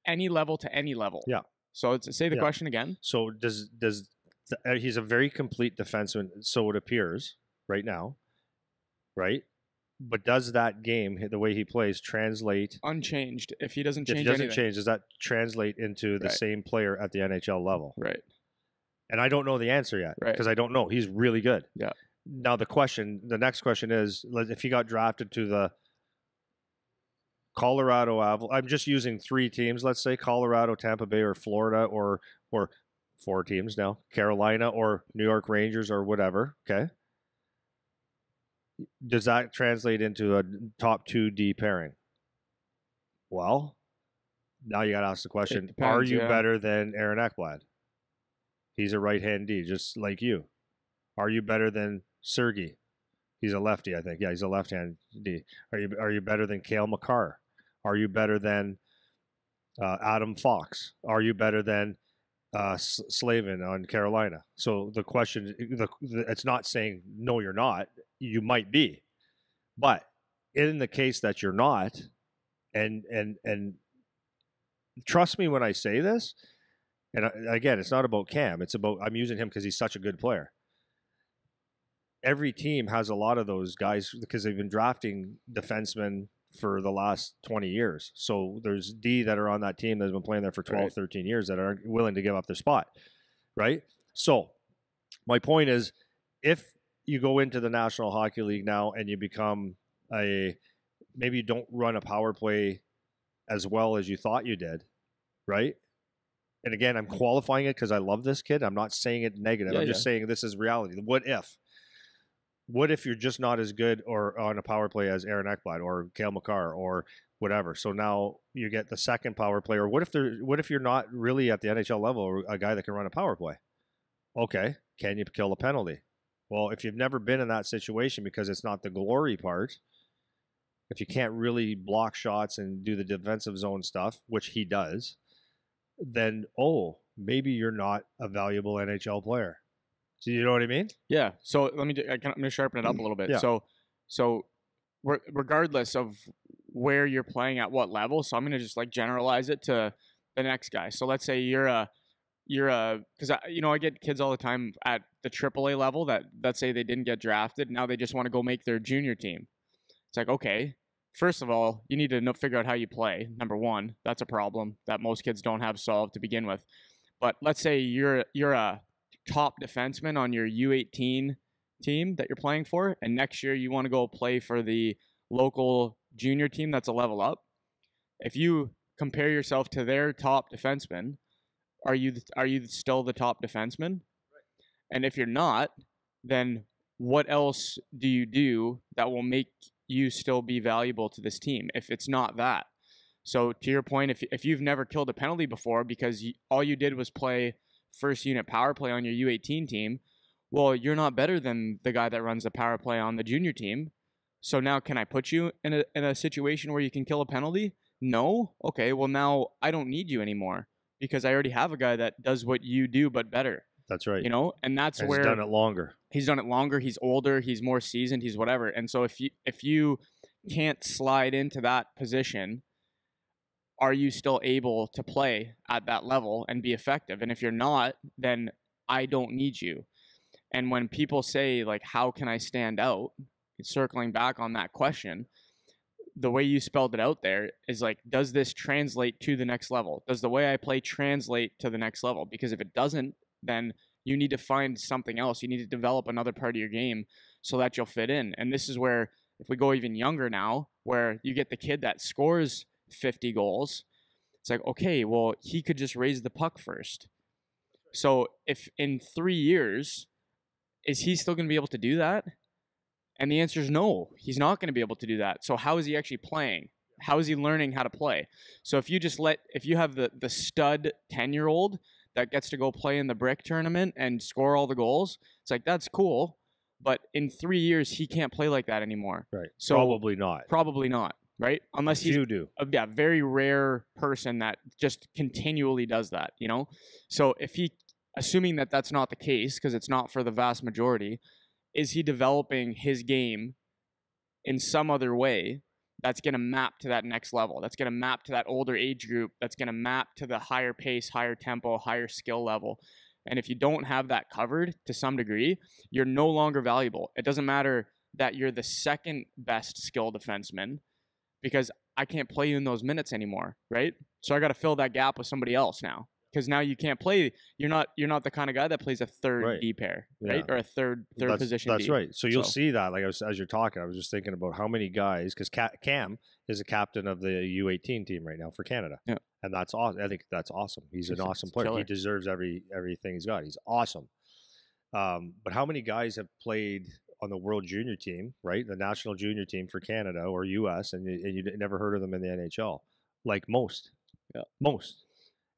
any level to any level. Yeah. So say the question again. So he's a very complete defenseman, so it appears right now, right? But does that game, the way he plays, translate unchanged? If he doesn't change, does that translate into the same player at the NHL level? Right. And I don't know the answer yet because I don't know. He's really good. Yeah. Now the next question is, if he got drafted to the Colorado Avalanche, I'm just using 3 teams. Let's say Colorado, Tampa Bay, or Florida, or 4 teams now, Carolina or New York Rangers or whatever. Okay. Does that translate into a top 2 D pairing? Well, now you got to ask the question, depends, are you better than Aaron Ekblad? He's a right-hand D, just like you. Are you better than Sergey? He's a lefty, I think. Yeah, he's a left-hand D. Are you better than Cale Makar? Are you better than Adam Fox? Are you better than Slavin on Carolina? So the question, it's not saying no, you're not. You might be, but in the case that you're not, and trust me when I say this, and again, it's not about Cam. It's about, I'm using him because he's such a good player. Every team has a lot of those guys because they've been drafting defensemen for the last 20 years. So there's D that are on that team that has been playing there for 12, 13 years that aren't willing to give up their spot, right? So my point is, if you go into the National Hockey League now and you become maybe you don't run a power play as well as you thought you did, right? And again, I'm qualifying it because I love this kid. I'm not saying it negative. I'm just saying this is reality. What if you're just not as good or on a power play as Aaron Ekblad or Cale Makar or whatever? So now you get the second power play. Or what if you're not really at the NHL level or a guy that can run a power play? Okay, can you kill a penalty? Well, if you've never been in that situation because it's not the glory part, if you can't really block shots and do the defensive zone stuff, which he does, then, maybe you're not a valuable NHL player. So you know what I mean? Yeah. So I'm going to sharpen it up a little bit. Yeah. So regardless of where you're playing at what level, so I'm going to just like generalize it to the next guy. So let's say because I get kids all the time at the AAA level that let's say they didn't get drafted. Now they just want to go make their junior team. It's like, okay, first of all, you need to figure out how you play. Number one, that's a problem that most kids don't have solved to begin with. But let's say you're a top defenseman on your U18 team that you're playing for, and next year you want to go play for the local junior team that's a level up. If you compare yourself to their top defenseman, are you still the top defenseman? Right. And if you're not, then what else do you do that will make you still be valuable to this team if it's not that? So to your point, if you've never killed a penalty before because all you did was play first unit power play on your U18 team, well, you're not better than the guy that runs the power play on the junior team. So now can I put you in a situation where you can kill a penalty? No? Okay, well now I don't need you anymore because I already have a guy that does what you do but better. That's right. You know, and that's and where he's done it longer. He's done it longer, he's older, he's more seasoned, he's whatever. And so if you can't slide into that position, are you still able to play at that level and be effective? And if you're not, then I don't need you. And when people say, like, how can I stand out? Circling back on that question, the way you spelled it out there is like, does this translate to the next level? Does the way I play translate to the next level? Because if it doesn't, then you need to find something else. You need to develop another part of your game so that you'll fit in. And this is where, if we go even younger now, where you get the kid that scores 50 goals, it's like, okay, well, he could just raise the puck first. So if in 3 years, is he still going to be able to do that? And the answer is no, he's not going to be able to do that. So how is he actually playing? How is he learning how to play? So if you have the stud 10-year-old that gets to go play in the brick tournament and score all the goals, it's like, that's cool. But in 3 years, he can't play like that anymore. Right. So Probably not. Right? Unless he's a very rare person that just continually does that, you know? So assuming that that's not the case, because it's not for the vast majority, is he developing his game in some other way that's going to map to that next level? That's going to map to that older age group. That's going to map to the higher pace, higher tempo, higher skill level. And if you don't have that covered to some degree, you're no longer valuable. It doesn't matter that you're the second best skill defenseman, because I can't play you in those minutes anymore, right? So I got to fill that gap with somebody else now. Because now you can't play. You're not the kind of guy that plays a third D pair, right? Yeah. Or a third position. That's D. Right. So you'll see that. Like as you're talking, I was just thinking about how many guys, because Cam is a captain of the U18 team right now for Canada, and that's awesome. I think that's awesome. He's an awesome player. Killer. He deserves everything he's got. He's awesome. But how many guys have played on the World Junior team, right? The national junior team for Canada or US, and you never heard of them in the NHL? Like most. Yeah. Most.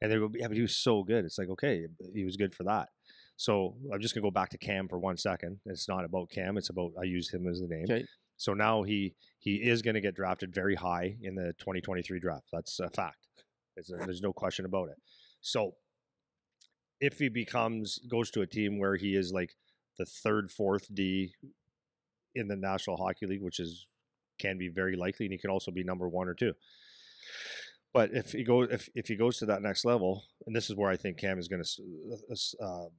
And they go, yeah, but he was so good. It's like, okay, he was good for that. So I'm just going to go back to Cam for 1 second. It's not about Cam. It's about, I used him as the name. Okay. So now he is going to get drafted very high in the 2023 draft. That's a fact. There's no question about it. So if he goes to a team where he is like the third, fourth D in the National Hockey League, which can be very likely, and he can also be number 1 or 2. But if he goes to that next level, and this is where I think Cam is going to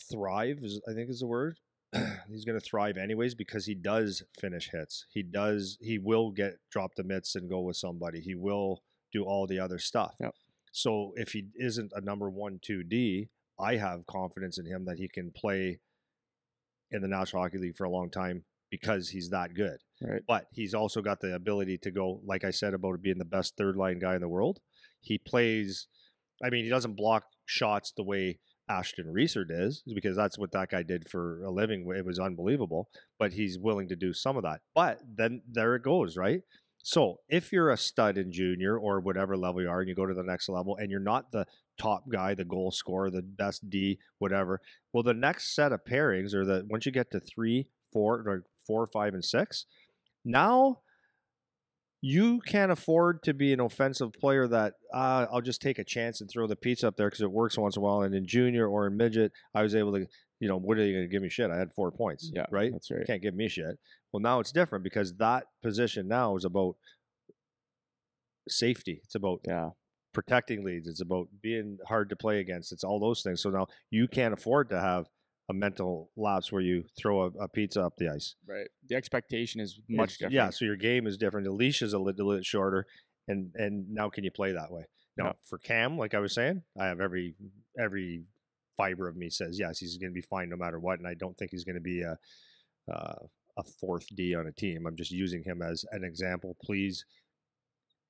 thrive, I think is the word. He's going to thrive anyways because he does finish hits. He will drop the mitts and go with somebody. He will do all the other stuff. Yep. So if he isn't a number 1, 2D, I have confidence in him that he can play in the National Hockey League for a long time because he's that good. Right. But he's also got the ability to go, like I said, about being the best third line guy in the world. He plays, he doesn't block shots the way Ashton Reeser does, because that's what that guy did for a living. It was unbelievable, but he's willing to do some of that. But then there it goes, right? So if you're a stud in junior or whatever level you are, and you go to the next level and you're not the top guy, the goal scorer, the best D, whatever, well, the next set of pairings, or once you get to 3, 4, 5, and 6, now you can't afford to be an offensive player that I'll just take a chance and throw the pizza up there because it works once in a while. And in junior or in midget, I was able to, what are you going to give me shit? I had 4 points. Yeah, right? That's right. You can't give me shit. Well, now it's different because that position now is about safety. It's about protecting leads. It's about being hard to play against. It's all those things. So now you can't afford to have a mental lapse where you throw a pizza up the ice. Right. The expectation is much different. Yeah, so your game is different. The leash is a little bit shorter, and now can you play that way? Now, for Cam, like I was saying, I have every fiber of me says, yes, he's going to be fine no matter what, and I don't think he's going to be a 4th D on a team. I'm just using him as an example. Please,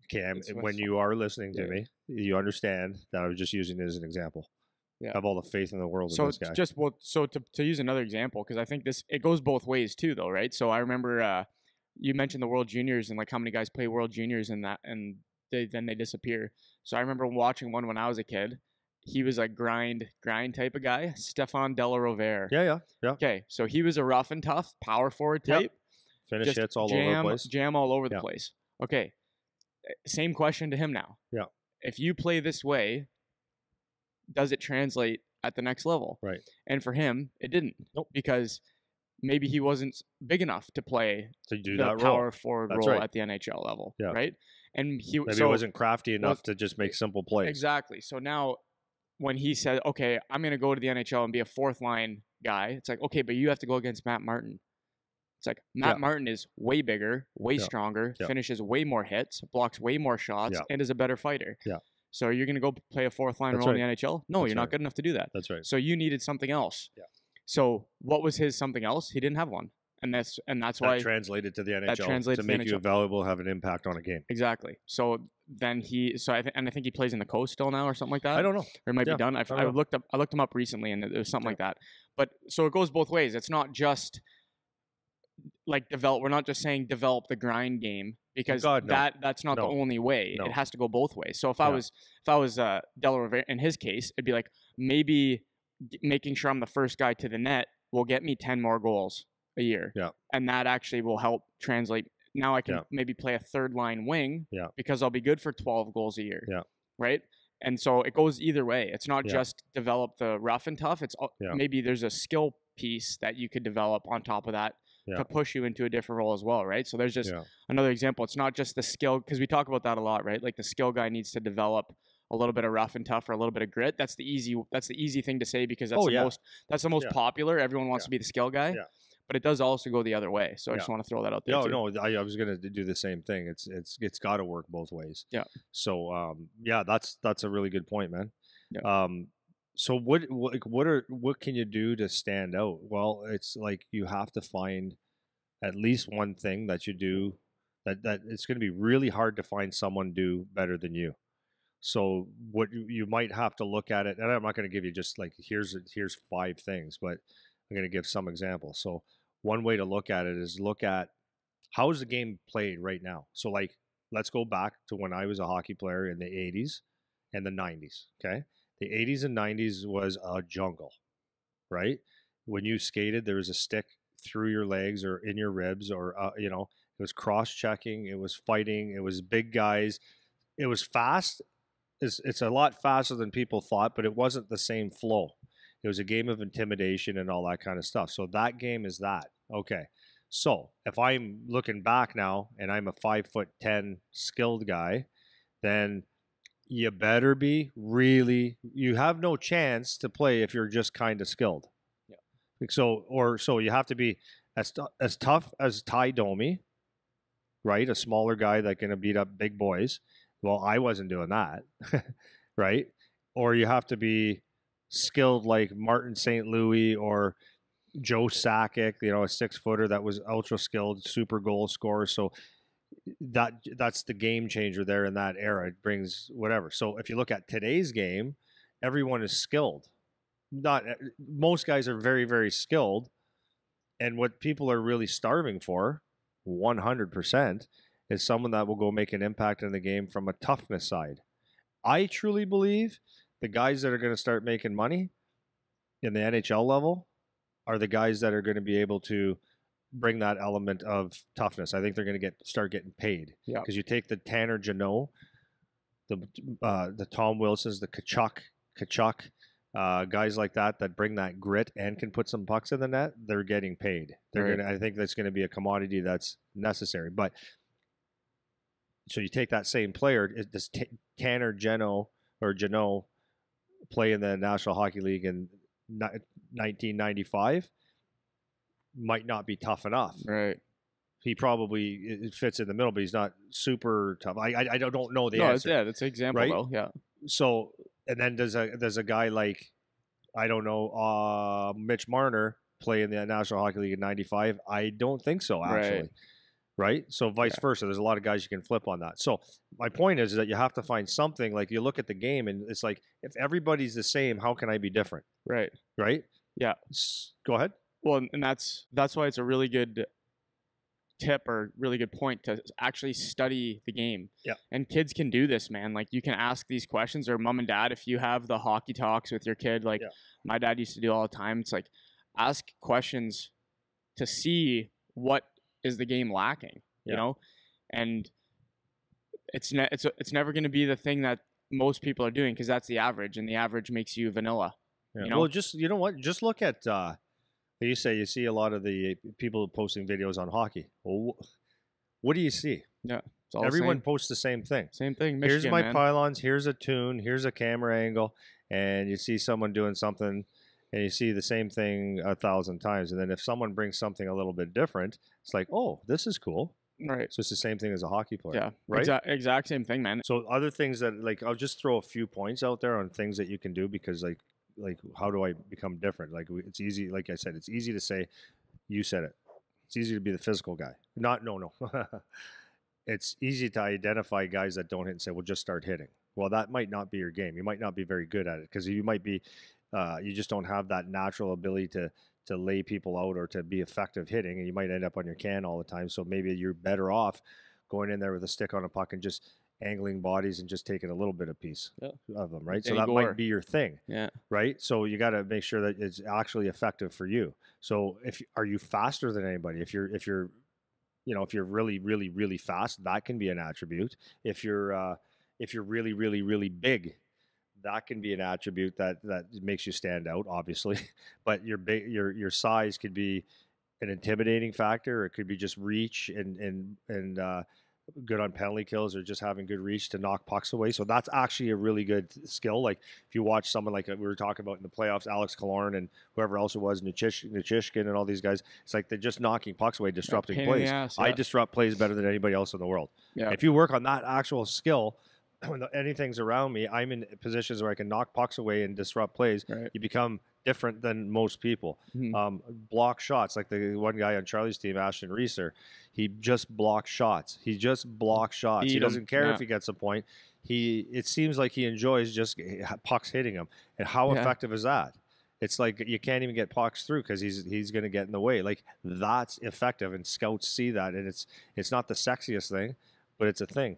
Cam, when you are listening to me, you understand that I was just using it as an example. Yeah. Have all the faith in the world in this guy. To use another example, because I think it goes both ways too, though, right? So I remember you mentioned the World Juniors and like how many guys play World Juniors and then they disappear. So I remember watching one when I was a kid. He was a grind type of guy, Stefan Della Rovere. Yeah. Okay, so he was a rough and tough power forward type. Finish just hits all over the place. Jam all over the Yeah. place. Okay. Same question to him now. Yeah. If you play this way, does it translate at the next level? Right. And for him, it didn't. Nope. Because maybe he wasn't big enough to play To do the that power role. forward That's role right. at the NHL level. Yeah. Right. And he Maybe he wasn't crafty enough to just make simple plays. Exactly. So now when he said, okay, I'm going to go to the NHL and be a fourth line guy, it's like, okay, but you have to go against Matt Martin. It's like Matt Martin is way bigger, way stronger, finishes way more hits, blocks way more shots, and is a better fighter. Yeah. So you're going to go play a fourth line role in the NHL? No, you're not good enough to do that. That's right. So you needed something else. Yeah. So what was his something else? He didn't have one. And that's why that translated to the NHL translated to to the make you NHL. valuable, have an impact on a game. Exactly. So then I think he plays in the Coast still now or something like that. I don't know. Or it might be done. I looked him up recently and it was something like that. But so it goes both ways. It's not just like we're not just saying develop the grind game because that's not the only way. No. It has to go both ways. So if I was Del Rivera in his case, it'd be like maybe making sure I'm the first guy to the net will get me 10 more goals a year. Yeah. And that actually will help translate. Now I can maybe play a third line wing because I'll be good for 12 goals a year. Yeah. Right. And so it goes either way. It's not just develop the rough and tough. It's maybe there's a skill piece that you could develop on top of that to push you into a different role as well. Right. So there's just another example. It's not just the skill, because we talk about that a lot, right? Like the skill guy needs to develop a little bit of rough and tough or a little bit of grit. That's the easy thing to say because that's the most popular. Everyone wants to be the skill guy. Yeah. But it does also go the other way. So I just want to throw that out there. No, I was going to do the same thing. It's got to work both ways. Yeah. So that's a really good point, man. Yeah. So what can you do to stand out? Well, it's like you have to find at least one thing that you do that it's going to be really hard to find someone do better than you. So what you might have to look at it, and I'm not going to give you just like here's 5 things, but I'm going to give some examples. So one way to look at it is look at how is the game played right now. So like, let's go back to when I was a hockey player in the 80s and the 90s. Okay. The 80s and 90s was a jungle, right? When you skated, there was a stick through your legs or in your ribs or, it was cross-checking. It was fighting. It was big guys. It was fast. It's a lot faster than people thought, but it wasn't the same flow. It was a game of intimidation and all that kind of stuff. So that game is that. Okay. So if I'm looking back now and I'm a 5'10" skilled guy, then you better be you have no chance to play if you're just kind of skilled. Yeah. So you have to be as tough as Ty Domi, right? A smaller guy that can beat up big boys. Well, I wasn't doing that, right? Or you have to be skilled like Martin St. Louis or Joe Sakic, a 6-footer that was ultra skilled, super goal scorer. So that's the game changer there in that era. It brings whatever. So if you look at today's game, everyone is skilled. Most guys are very, very skilled. And what people are really starving for, 100%, is someone that will go make an impact in the game from a toughness side. I truly believe the guys that are going to start making money in the NHL level are the guys that are going to be able to bring that element of toughness. I think they're going to start getting paid. Yeah. Because you take the Tanner Janot, the Tom Wilsons, the Kachuk, guys like that bring that grit and can put some pucks in the net. They're getting paid. I think that's going to be a commodity that's necessary. But so you take that same player, does Tanner Janot play in the National Hockey League in 1995? Might not be tough enough. Right. He probably fits in the middle, but he's not super tough. I don't know the answer. That's an example, right? Though. Yeah. So, and then does a guy like, I don't know, Mitch Marner play in the National Hockey League in 95? I don't think so, actually. Right? So vice versa. There's a lot of guys you can flip on that. So my point is that you have to find something, like you look at the game and it's like, if everybody's the same, how can I be different? Right. Right? Yeah. Go ahead. Well, and that's why it's a really good tip or really good point to actually study the game. Yeah. And kids can do this, man. Like you can ask these questions, or mom and dad, if you have the hockey talks with your kid, like my dad used to do all the time. It's like, ask questions to see what is the game lacking, Yeah. you know? And it's never going to be the thing that most people are doing, because that's the average, and the average makes you vanilla. Yeah. You know? Well, just, you know what? Just look at, you see a lot of the people posting videos on hockey. Well, what do you see? Yeah. It's all Everyone the posts the same thing. same thing. Here's Michigan, my man. pylons. Here's a tune. Here's a camera angle. And you see someone doing something, and you see the same thing 1,000 times. And then if someone brings something a little bit different, it's like, oh, this is cool. Right. So it's the same thing as a hockey player. Yeah. Right. Exact same thing, man. So other things that, like, I'll just throw a few points out there on things that you can do, because like how do I become different? Like, it's easy. Like I said, it's easy to say. You said it. It's easy to be the physical guy. No. It's easy to identify guys that don't hit and say, well, just start hitting. Well, that might not be your game. You might not be very good at it, because you might be, you just don't have that natural ability to lay people out or to be effective hitting, and you might end up on your can all the time. So maybe you're better off going in there with a stick on a puck and just angling bodies and just taking a little bit of piece of them, right? So that might be your thing, right? So you got to make sure that it's actually effective for you. So are you faster than anybody? If you're really, really, really fast, that can be an attribute. If you're really, really, really big, that can be an attribute that makes you stand out, obviously. But your size could be an intimidating factor. It could be just reach and good on penalty kills, or just having good reach to knock pucks away. So that's actually a really good skill. Like if you watch someone like we were talking about in the playoffs, Alex Killorn and whoever else it was, Nichushkin and all these guys, it's like they're just knocking pucks away, disrupting plays. I disrupt plays better than anybody else in the world. Yeah. If you work on that actual skill, when anything's around me, I'm in positions where I can knock pucks away and disrupt plays. Right. You become different than most people. Mm-hmm. Block shots, like the one guy on Charlie's team, Ashton Reeser, he just blocks shots. He doesn't care if he gets a point. It seems like he enjoys just pucks hitting him. And how effective is that? It's like you can't even get pucks through because he's going to get in the way. Like, that's effective, and scouts see that, and it's not the sexiest thing, but it's a thing.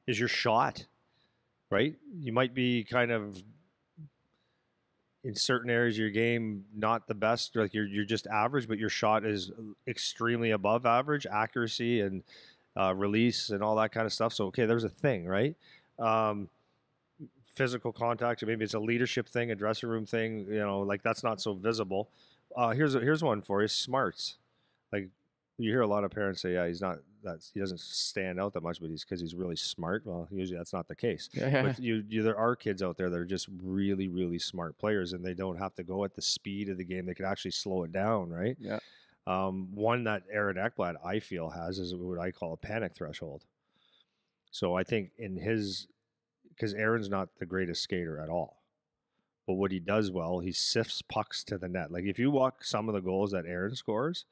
Is your shot, right? You might be kind of in certain areas of your game not the best, like you're just average, but your shot is extremely above average, accuracy and release and all that kind of stuff. So okay, there's a thing, right? Physical contact, or maybe it's a leadership thing, a dressing room thing, like that's not so visible. Here's one for you: smarts. Like, you hear a lot of parents say, yeah, he doesn't stand out that much, but because he's really smart. Well, usually that's not the case. But there are kids out there that are just really, really smart players, and they don't have to go at the speed of the game. They can actually slow it down, right? Yeah. One that Aaron Ekblad, I feel, has is what I call a panic threshold. So I think because Aaron's not the greatest skater at all, but what he does well, he sifts pucks to the net. Like, if you watch some of the goals that Aaron scores,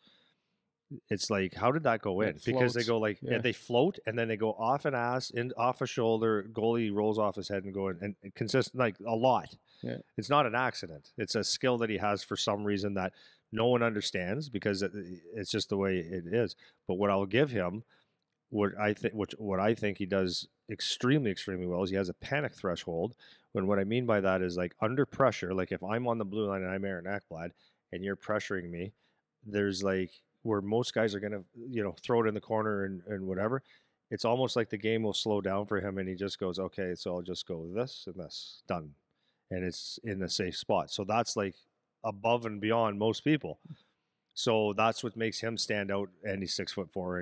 it's like, how did that go in? Because they go they float, and then they go off an ass, off a shoulder, goalie rolls off his head and go in, and it consists like a lot. Yeah. It's not an accident. It's a skill that he has for some reason that no one understands, because it's just the way it is. But what I'll give him, what I think he does extremely, extremely well, is he has a panic threshold. When what I mean by that is, like, under pressure, like if I'm on the blue line and I'm Aaron Ekblad and you're pressuring me, there's like where most guys are going to, throw it in the corner and whatever. It's almost like the game will slow down for him, and he just goes, okay, so I'll just go this and this, done. And it's in a safe spot. So that's like above and beyond most people. So that's what makes him stand out, and he's 6'4",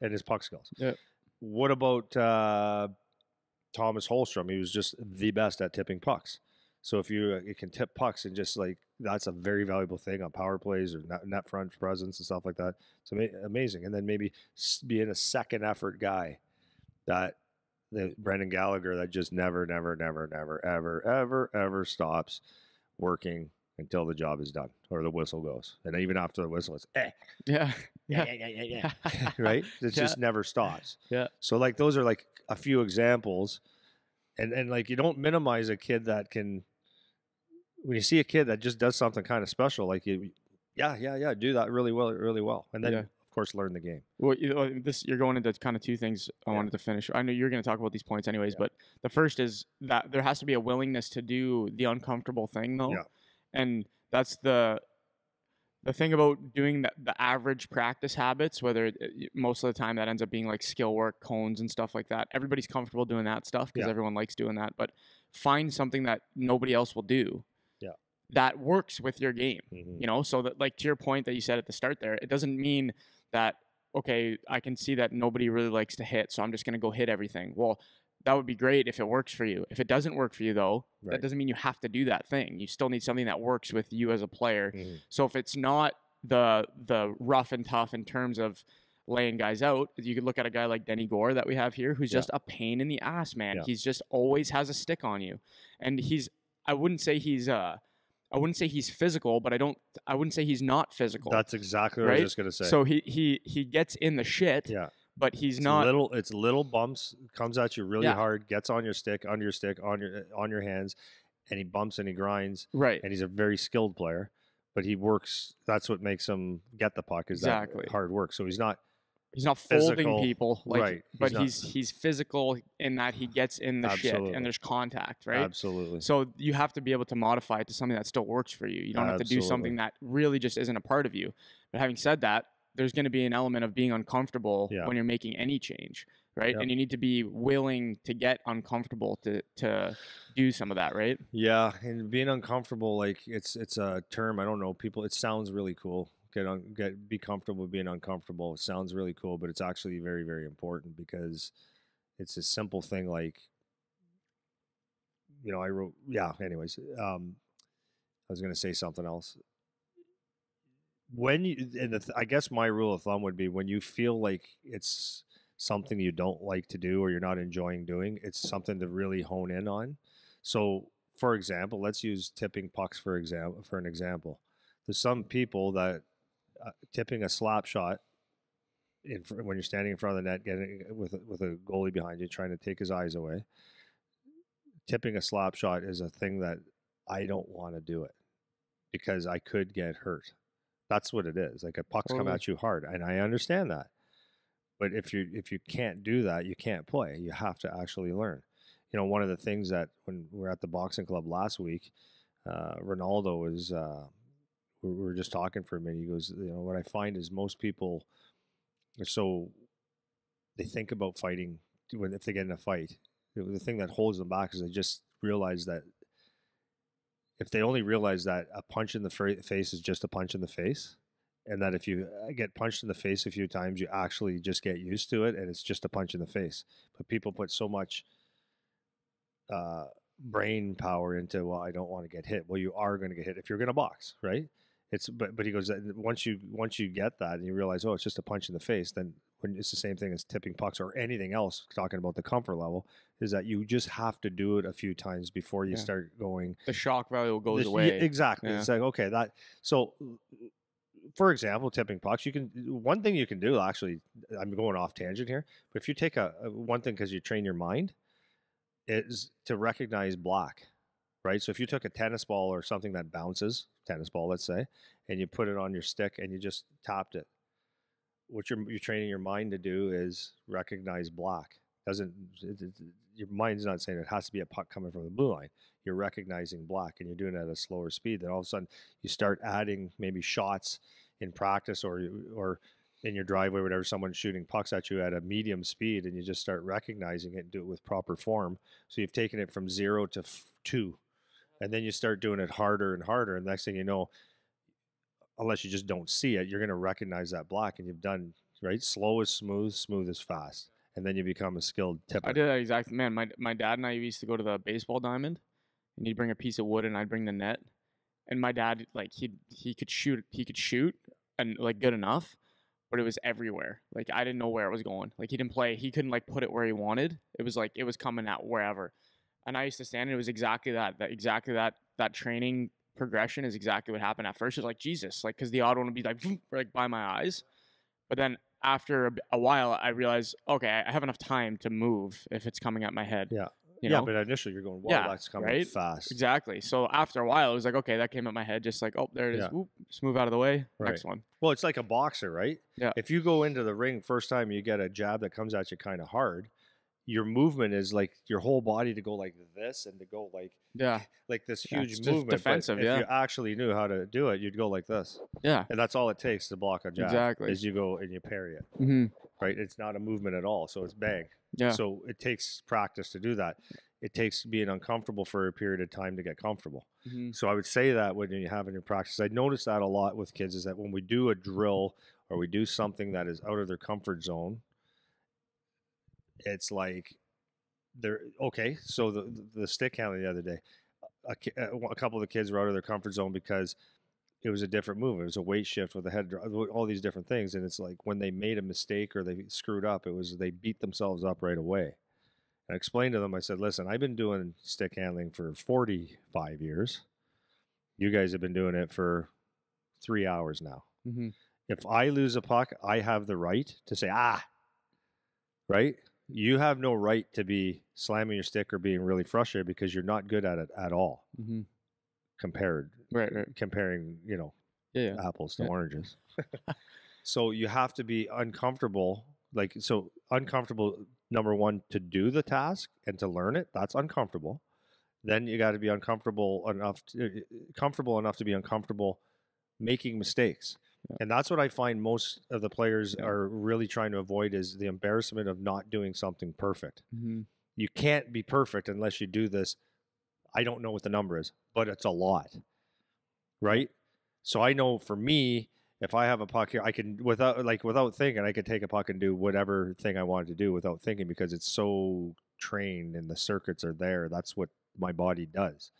and his puck skills. Yeah. What about Thomas Holmstrom? He was just the best at tipping pucks. So if you can tip pucks, and just like, that's a very valuable thing on power plays or net front presence and stuff like that. It's amazing. And then maybe being a second effort guy, that Brendan Gallagher, that just never, ever stops working until the job is done or the whistle goes. And even after the whistle, it's yeah. Right? It just never stops. Yeah. So like, those are like a few examples, and like, you don't minimize a kid that can. When you see a kid that just does something kind of special, like, do that really well, and then of course learn the game. Well, you're going into kind of two things I wanted to finish. I know you're going to talk about these points anyways, but the first is that there has to be a willingness to do the uncomfortable thing, though, and that's the the thing about doing the average practice habits, whether most of the time that ends up being like skill work, cones and stuff like that, everybody's comfortable doing that stuff because everyone likes doing that. But find something that nobody else will do that works with your game, you know? So that, like, to your point that you said at the start there, it doesn't mean that, okay, I can see that nobody really likes to hit, so I'm just going to go hit everything. Well, that would be great if it works for you. If it doesn't work for you, though, that doesn't mean you have to do that thing. You still need something that works with you as a player. So if it's not the rough and tough in terms of laying guys out, you could look at a guy like Denny Gore that we have here, who's just a pain in the ass, man. He's just always has a stick on you. And I wouldn't say he's physical, but I wouldn't say he's not physical. That's exactly what I was just gonna say. So he gets in the shit. Yeah. But he's not it's little bumps, comes at you really hard, gets on your stick, under your stick, on your hands, and he bumps and he grinds. Right. And he's a very skilled player, but he works. That's what makes him get the puck, is that hard work. So he's not folding people, like, right? But he's physical in that he gets in the shit and there's contact, right? Absolutely. So you have to be able to modify it to something that still works for you. You don't have to do something that really just isn't a part of you. But having said that, there's going to be an element of being uncomfortable when you're making any change, right? And you need to be willing to get uncomfortable to do some of that, right? Yeah, and being uncomfortable, like it's a term, I don't know, people, it sounds really cool. Be comfortable with being uncomfortable. It sounds really cool, but it's actually very, very important, because it's a simple thing like, you know, anyways, I was going to say something else. When you, I guess my rule of thumb would be, when you feel like it's something you don't like to do or you're not enjoying doing, it's something to really hone in on. So, for example, let's use tipping pucks for an example. There's some people that tipping a slap shot when you're standing in front of the net, getting with a goalie behind you, trying to take his eyes away. Tipping a slap shot is a thing that I don't want to do it, because I could get hurt. That's what it is. Like, a puck's come at you hard, and I understand that. But if you can't do that, you can't play. You have to actually learn. You know, one of the things that when we were at the boxing club last week, Ronaldo was. We were just talking for a minute. He goes, you know, what I find is most people are they think about fighting if they get in a fight. The thing that holds them back is they just realize that if they only realize that a punch in the face is just a punch in the face, and that if you get punched in the face a few times, you actually just get used to it, and it's just a punch in the face. But people put so much brain power into, well, I don't want to get hit. Well, you are going to get hit if you're going to box, right? But he goes, once you get that and you realize, oh, it's just a punch in the face, then when it's the same thing as tipping pucks or anything else, talking about the comfort level, is that you just have to do it a few times before you start going. The shock value goes away. Exactly. Yeah. It's like, okay, so for example, tipping pucks, one thing you can do, actually, I'm going off tangent here, but if you take one thing, because you train your mind, is to recognize black, right? So if you took a tennis ball or something that bounces, tennis ball, let's say, and you put it on your stick and you just tapped it, what you're training your mind to do is recognize black. Your mind's not saying it has to be a puck coming from the blue line. You're recognizing black, and you're doing it at a slower speed. Then all of a sudden you start adding maybe shots in practice or in your driveway, whatever, someone's shooting pucks at you at a medium speed, and you just start recognizing it and do it with proper form. So you've taken it from 0 to 2, and then you start doing it harder and harder. And next thing you know, unless you just don't see it, you're going to recognize that black, and you've done, right? Slow is smooth, smooth is fast. And then you become a skilled tipper. I did that exactly. Man, my dad and I used to go to the baseball diamond, and he'd bring a piece of wood and I'd bring the net. And my dad, like, he could shoot and, like, good enough, but it was everywhere. Like, I didn't know where it was going. Like, he couldn't, like, put it where he wanted. It was like, it was coming out wherever. And I used to stand, and it was exactly that training progression is exactly what happened. At first, it was like, Jesus, like, because the odd one would be like by my eyes. But then after a while, I realized, okay, I have enough time to move if it's coming at my head. Yeah. You know? But initially you're going, wow, that's coming fast. Exactly. So after a while, it was like, okay, that came at my head, just like, oh, there it is. Yeah. Oop, just move out of the way. Right. Next one. Well, it's like a boxer, right? Yeah. If you go into the ring first time, you get a jab that comes at you kind of hard, your movement is like your whole body to go like this and to go like this huge it's movement. defensive. But if you actually knew how to do it, you'd go like this. Yeah. And that's all it takes to block a jab. Exactly. Is you go and you parry it. Mm-hmm. Right? It's not a movement at all. So it's bang. Yeah. So it takes practice to do that. It takes being uncomfortable for a period of time to get comfortable. Mm-hmm. So I would say that when you have in your practice, I notice that a lot with kids is that when we do a drill or we do something that is out of their comfort zone, it's like they're okay. So the stick handling the other day, a couple of the kids were out of their comfort zone because it was a different move. It was a weight shift with a head drop, all these different things. And it's like when they made a mistake or they screwed up, they beat themselves up right away. And I explained to them, I said, listen, I've been doing stick handling for 45 years. You guys have been doing it for 3 hours now. Mm-hmm. If I lose a puck, I have the right to say, right? You have no right to be slamming your stick or being really frustrated because you're not good at it at all. Mm-hmm. Comparing, apples to oranges. So you have to be uncomfortable. Uncomfortable, number one, to do the task and to learn it. That's uncomfortable. Then you got to be comfortable enough to be uncomfortable making mistakes. Yeah. And that's what I find most of the players are really trying to avoid is the embarrassment of not doing something perfect. Mm-hmm. You can't be perfect unless you do this. I don't know what the number is, but it's a lot, right? So I know for me, if I have a puck here, I can, without thinking, I could take a puck and do whatever thing I wanted to do without thinking because it's so trained and the circuits are there. That's what my body does.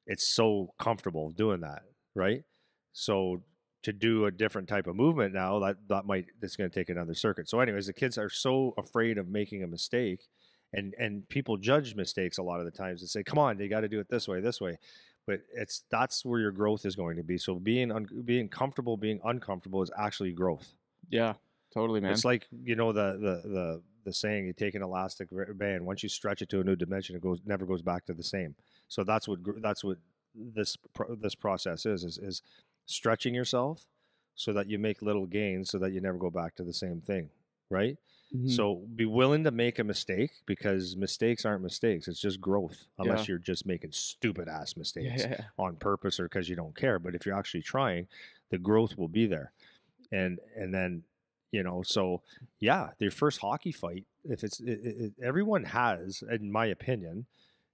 It's so comfortable doing that, right? So to do a different type of movement now, that's going to take another circuit. So anyways, the kids are so afraid of making a mistake, and people judge mistakes a lot of the times and say, come on, they got to do it this way. But that's where your growth is going to be. So being comfortable, being uncomfortable is actually growth. Yeah, totally, man. It's like, the saying, you take an elastic band, once you stretch it to a new dimension, it never goes back to the same. So that's what this process is stretching yourself so that you make little gains so that you never go back to the same thing, right? Mm-hmm. So be willing to make a mistake because mistakes aren't mistakes. It's just growth unless you're just making stupid ass mistakes on purpose or because you don't care. But if you're actually trying, the growth will be there. And then, their first hockey fight, if everyone has, in my opinion,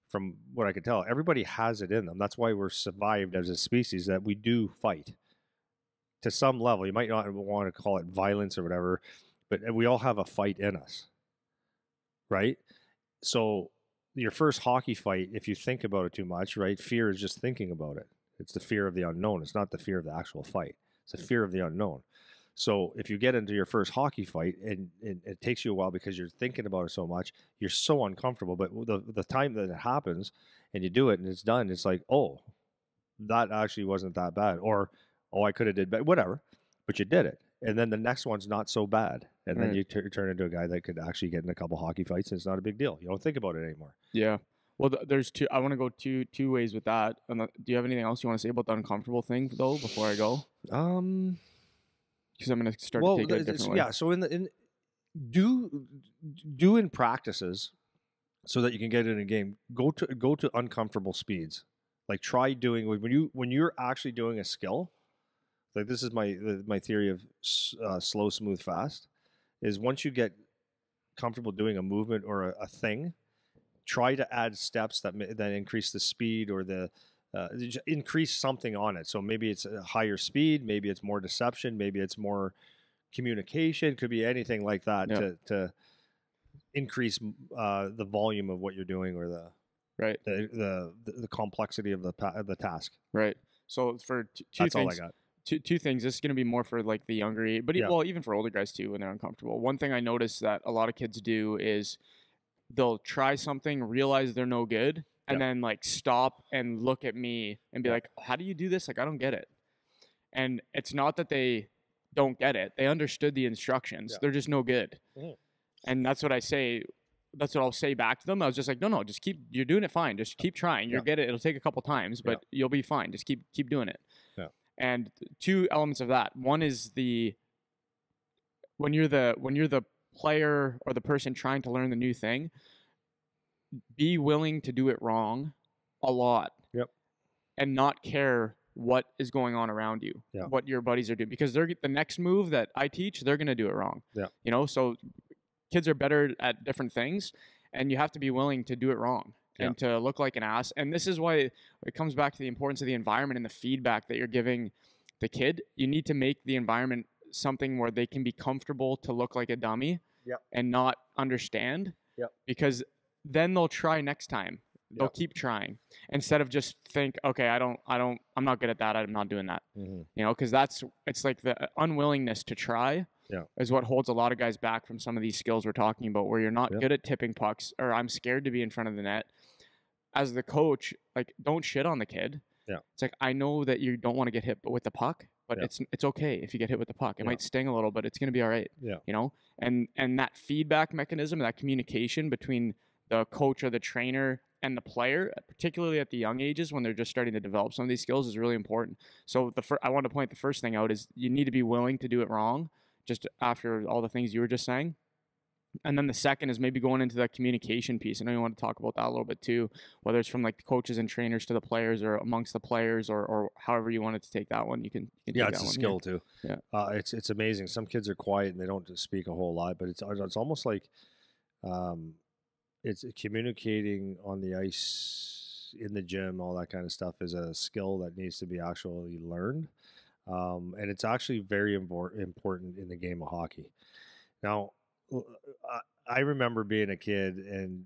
from what I could tell, everybody has it in them. That's why we're survived as a species, that we do fight to some level. You might not want to call it violence or whatever, but we all have a fight in us, right? So your first hockey fight, if you think about it too much, right? Fear is just thinking about it. It's the fear of the unknown. It's not the fear of the actual fight. It's the fear of the unknown. So if you get into your first hockey fight and it takes you a while because you're thinking about it so much, you're so uncomfortable. But the time that it happens and you do it and it's done, it's like, oh, that actually wasn't that bad. Or, oh, I could have did better, whatever. But you did it. And then the next one's not so bad. And then you turn into a guy that could actually get in a couple hockey fights and it's not a big deal. You don't think about it anymore. Yeah. Well, there's two. I want to go two ways with that. Do you have anything else you want to say about the uncomfortable thing, though, before I go? Because I'm going to start to take it a different way. Yeah, so do in practices so that you can get in a game. Go to uncomfortable speeds. Like try doing when you're actually doing a skill. Like this is my theory of slow, smooth, fast. Is once you get comfortable doing a movement or a thing, try to add steps that increase the speed or increase something on it. So maybe it's a higher speed, maybe it's more deception, maybe it's more communication, could be anything like that to increase the volume of what you're doing or the complexity of the task. Right. So for two That's things, all I got. Two things. This is going to be more for like the younger age, but even for older guys too when they're uncomfortable. One thing I noticed that a lot of kids do is they'll try something, realize they're no good, and then like stop and look at me and be like, how do you do this? Like, I don't get it. And it's not that they don't get it. They understood the instructions. Yeah. They're just no good. Mm-hmm. And that's what I say. That's what I'll say back to them. I was just like, no, just you're doing it fine. Just keep trying. You'll get it. It'll take a couple times, but you'll be fine. Just keep doing it. Yeah. And two elements of that. One is when you're the player or the person trying to learn the new thing, be willing to do it wrong a lot. Yep. And not care what is going on around you, what your buddies are doing, because they're the next move that I teach, they're going to do it wrong. You know, so kids are better at different things, and you have to be willing to do it wrong and to look like an ass. And this is why it comes back to the importance of the environment and the feedback that you're giving the kid. You need to make the environment something where they can be comfortable to look like a dummy and not understand, because then they'll try next time. They'll keep trying instead of just think, okay, I'm not good at that. I'm not doing that. You know, because it's like the unwillingness to try is what holds a lot of guys back from some of these skills we're talking about, where you're not good at tipping pucks, or I'm scared to be in front of the net. As the coach, like, don't shit on the kid. It's like, I know that you don't want to get hit with the puck, but it's okay if you get hit with the puck. It might sting a little, but it's going to be all right. You know, and that feedback mechanism, that communication between the coach or the trainer and the player, particularly at the young ages when they're just starting to develop some of these skills, is really important. So I want to point the first thing out is you need to be willing to do it wrong, just after all the things you were just saying. And then the second is maybe going into that communication piece. I know you want to talk about that a little bit too, whether it's from like the coaches and trainers to the players, or amongst the players, or however you wanted to take that one. You can take it's a skill too. It's amazing. Some kids are quiet and they don't speak a whole lot, but it's almost like it's communicating on the ice, in the gym, all that kind of stuff is a skill that needs to be actually learned. And it's actually very important in the game of hockey. Now, I remember being a kid and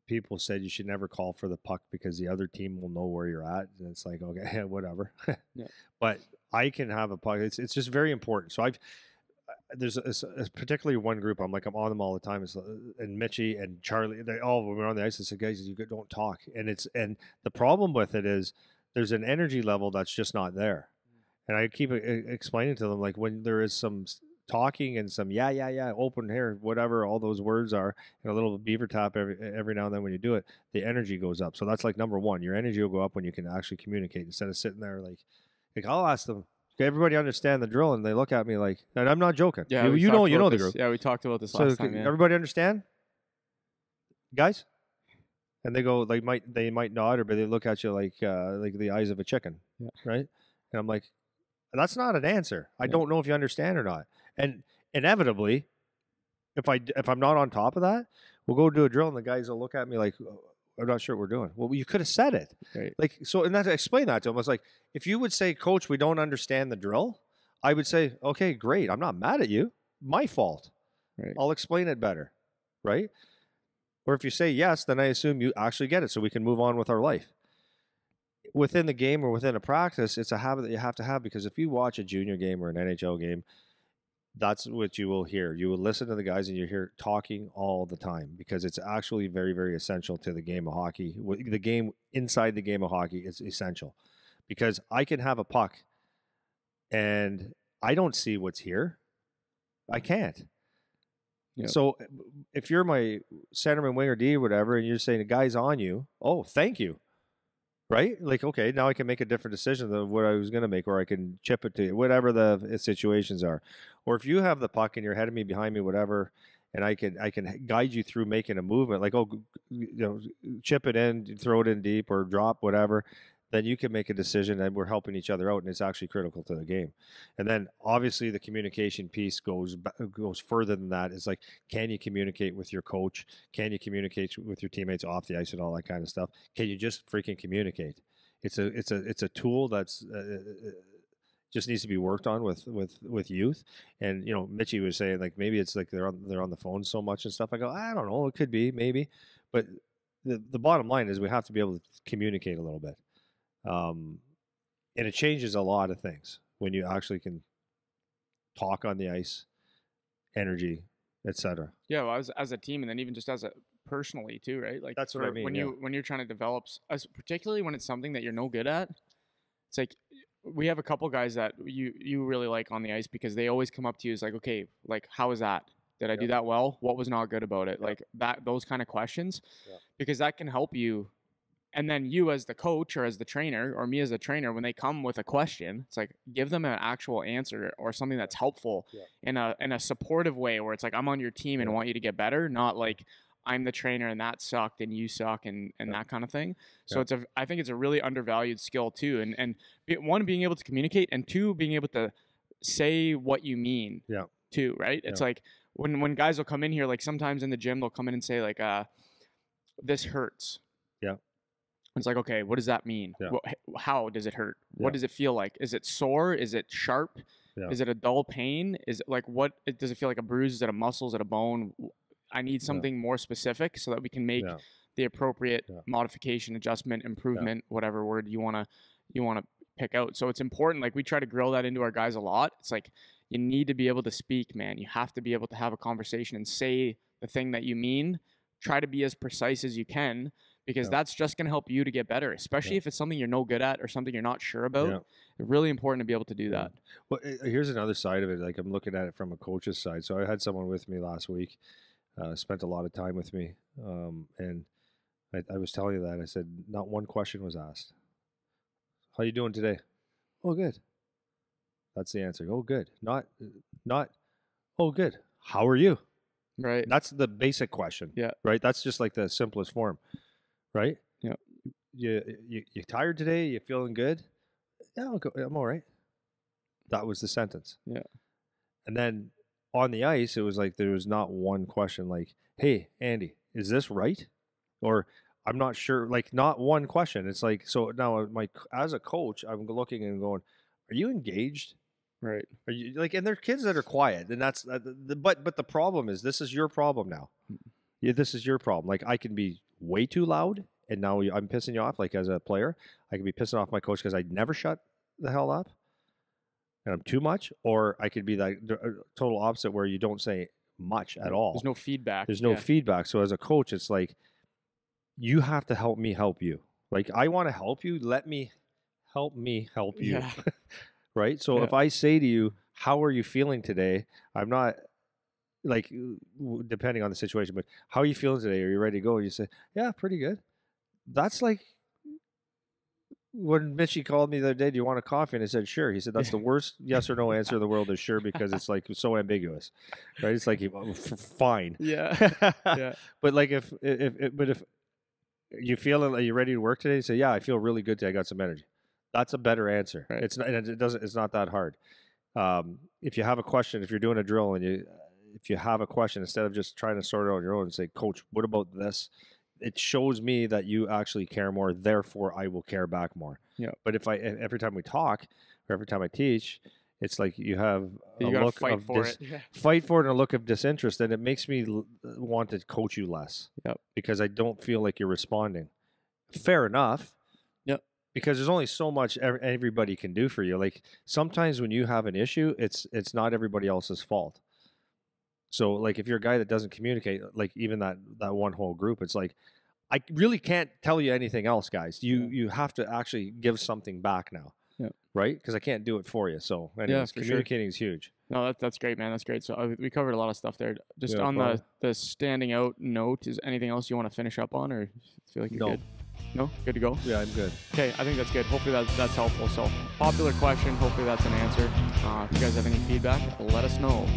people said you should never call for the puck because the other team will know where you're at. And it's like, okay, whatever. But I can have a puck. It's just very important. So there's particularly one group I'm on them all the time. And Mitchie and Charlie, when we're on the ice, I said, guys, you don't talk. And the problem with it is there's an energy level that's just not there. And I keep explaining to them, like, when there is some talking and some open here, whatever all those words are, and a little beaver tap every now and then when you do it, the energy goes up. So that's like number one. Your energy will go up when you can actually communicate, instead of sitting there like I'll ask them, okay, everybody understand the drill, and they look at me like, and I'm not joking. Yeah, you know the group. Yeah, we talked about this last time. Yeah. Everybody understand, guys? And they go like, they might nod, but they look at you like the eyes of a chicken, right? And I'm like, that's not an answer. I don't know if you understand or not. And inevitably, if I'm not on top of that, we'll go do a drill, and the guys will look at me like, I'm not sure what we're doing. Well, you could have said it. Right. Like, so, and that, explain that to them. I was like, if you would say, Coach, we don't understand the drill, I would say, okay, great. I'm not mad at you. My fault. Right. I'll explain it better. Right? Or if you say yes, then I assume you actually get it, so we can move on with our life. Within the game or within a practice, it's a habit that you have to have, because if you watch a junior game or an NHL game, that's what you will hear. You will listen to the guys and you hear talking all the time, because it's actually very, very essential to the game of hockey. The game inside the game of hockey is essential, because I can have a puck and I don't see what's here. I can't. Yep. So if you're my centerman, winger, D, or whatever, and you're saying the guy's on you, oh, thank you. Right? Like, okay, now I can make a different decision than what I was going to make, or I can chip it to you, whatever the situations are. Or if you have the puck and you're ahead of me, behind me, whatever, and I can guide you through making a movement, like, chip it in, throw it in deep, or drop, whatever, then you can make a decision, and we're helping each other out, and it's actually critical to the game. And then obviously the communication piece goes further than that. It's like, can you communicate with your coach? Can you communicate with your teammates off the ice and all that kind of stuff? Can you just freaking communicate? It's a tool that's just needs to be worked on with youth. And Mitchie was saying, like, maybe it's like they're on the phone so much and stuff. I go, I don't know, it could be, maybe, but the bottom line is we have to be able to communicate a little bit. And it changes a lot of things when you actually can talk on the ice, energy, etc. Yeah, well, as a team, and then even just as a personally too, right? Like, that's what I mean. When you're trying to develop, particularly when it's something that you're no good at, it's like, we have a couple guys that you really like on the ice, because they always come up to you as like, okay, like, how was that? Did I do that well? What was not good about it? Like those kind of questions, because that can help you. And then you as the coach or as the trainer or me as the trainer, when they come with a question, it's like, give them an actual answer or something that's helpful in a supportive way where it's like, I'm on your team and want you to get better, not like I'm the trainer and that sucked and you suck and that kind of thing. So I think it's a really undervalued skill too. And one, being able to communicate, and two, being able to say what you mean too, right? It's like when guys will come in here, like sometimes in the gym, they'll come in and say like, this hurts. Yeah. It's like, okay, what does that mean? How does it hurt? What does it feel like? Is it sore? Is it sharp? Is it a dull pain? Is it like, does it feel like a bruise? Is it a muscle? Is it a bone? I need something more specific so that we can make the appropriate modification, adjustment, improvement, whatever word you want to pick out. So it's important. Like, we try to grill that into our guys a lot. It's like, you need to be able to speak, man. You have to be able to have a conversation and say the thing that you mean. Try to be as precise as you can, because that's just going to help you to get better, especially if it's something you're no good at or something you're not sure about. It's really important to be able to do that. Well, here's another side of it. Like, I'm looking at it from a coach's side. So I had someone with me last week, spent a lot of time with me. And I was telling you that. I said, not one question was asked. How you doing today? Oh, good. That's the answer. Oh, good. Not, oh, good. How are you? Right. That's the basic question. Yeah. Right. That's just like the simplest form. Right. Yeah. You tired today? You feeling good? Yeah, I'm all right. That was the sentence. Yeah. And then on the ice, it was like there was not one question like, hey, Andy, is this right? Or I'm not sure. Like, not one question. It's like, so now as a coach, I'm looking and going, are you engaged? Right. Are you like, and they're kids that are quiet, and that's but the problem is, this is your problem now. Yeah, this is your problem. Like, I can be way too loud, and now I'm pissing you off. Like, as a player, I can be pissing off my coach because I never shut the hell up, and I'm too much. Or I could be like total opposite, where you don't say much at all. There's no feedback. There's no feedback. So as a coach, it's like, you have to help me help you. Like, I want to help you. Let me help you. Yeah. Right? So if I say to you, how are you feeling today? I'm not, like, depending on the situation, but how are you feeling today? Are you ready to go? And you say, yeah, pretty good. That's like when Mitchie called me the other day, do you want a coffee? And I said, sure. He said, that's the worst yes or no answer in the world, is sure, because it's like so ambiguous. Right? It's like, fine. Yeah. Yeah. But like, if you feel, are you ready to work today? You say, yeah, I feel really good today. I got some energy. That's a better answer. Right. It's not, and it's not that hard. If you have a question, if you're doing a drill and if you have a question, instead of just trying to sort it out on your own and say, coach, what about this? It shows me that you actually care more. Therefore, I will care back more. Yeah. But if every time we talk or every time I teach, it's like you have a look of fight for it and a look of disinterest, and it makes me want to coach you less. Yep. Because I don't feel like you're responding. Fair enough. Because there's only so much everybody can do for you. Like, sometimes when you have an issue, it's not everybody else's fault. So, like, if you're a guy that doesn't communicate, like even that one whole group, it's like, I really can't tell you anything else, guys. You have to actually give something back now. Yeah. Right? Because I can't do it for you. So, anyways, communicating is huge. No, that's great, man. That's great. So we covered a lot of stuff there. Just on the standing out note, is anything else you want to finish up on, or feel like you're good? No? Good to go? Yeah, I'm good. Okay, I think that's good. Hopefully that's helpful. So, popular question. Hopefully that's an answer. If you guys have any feedback, let us know.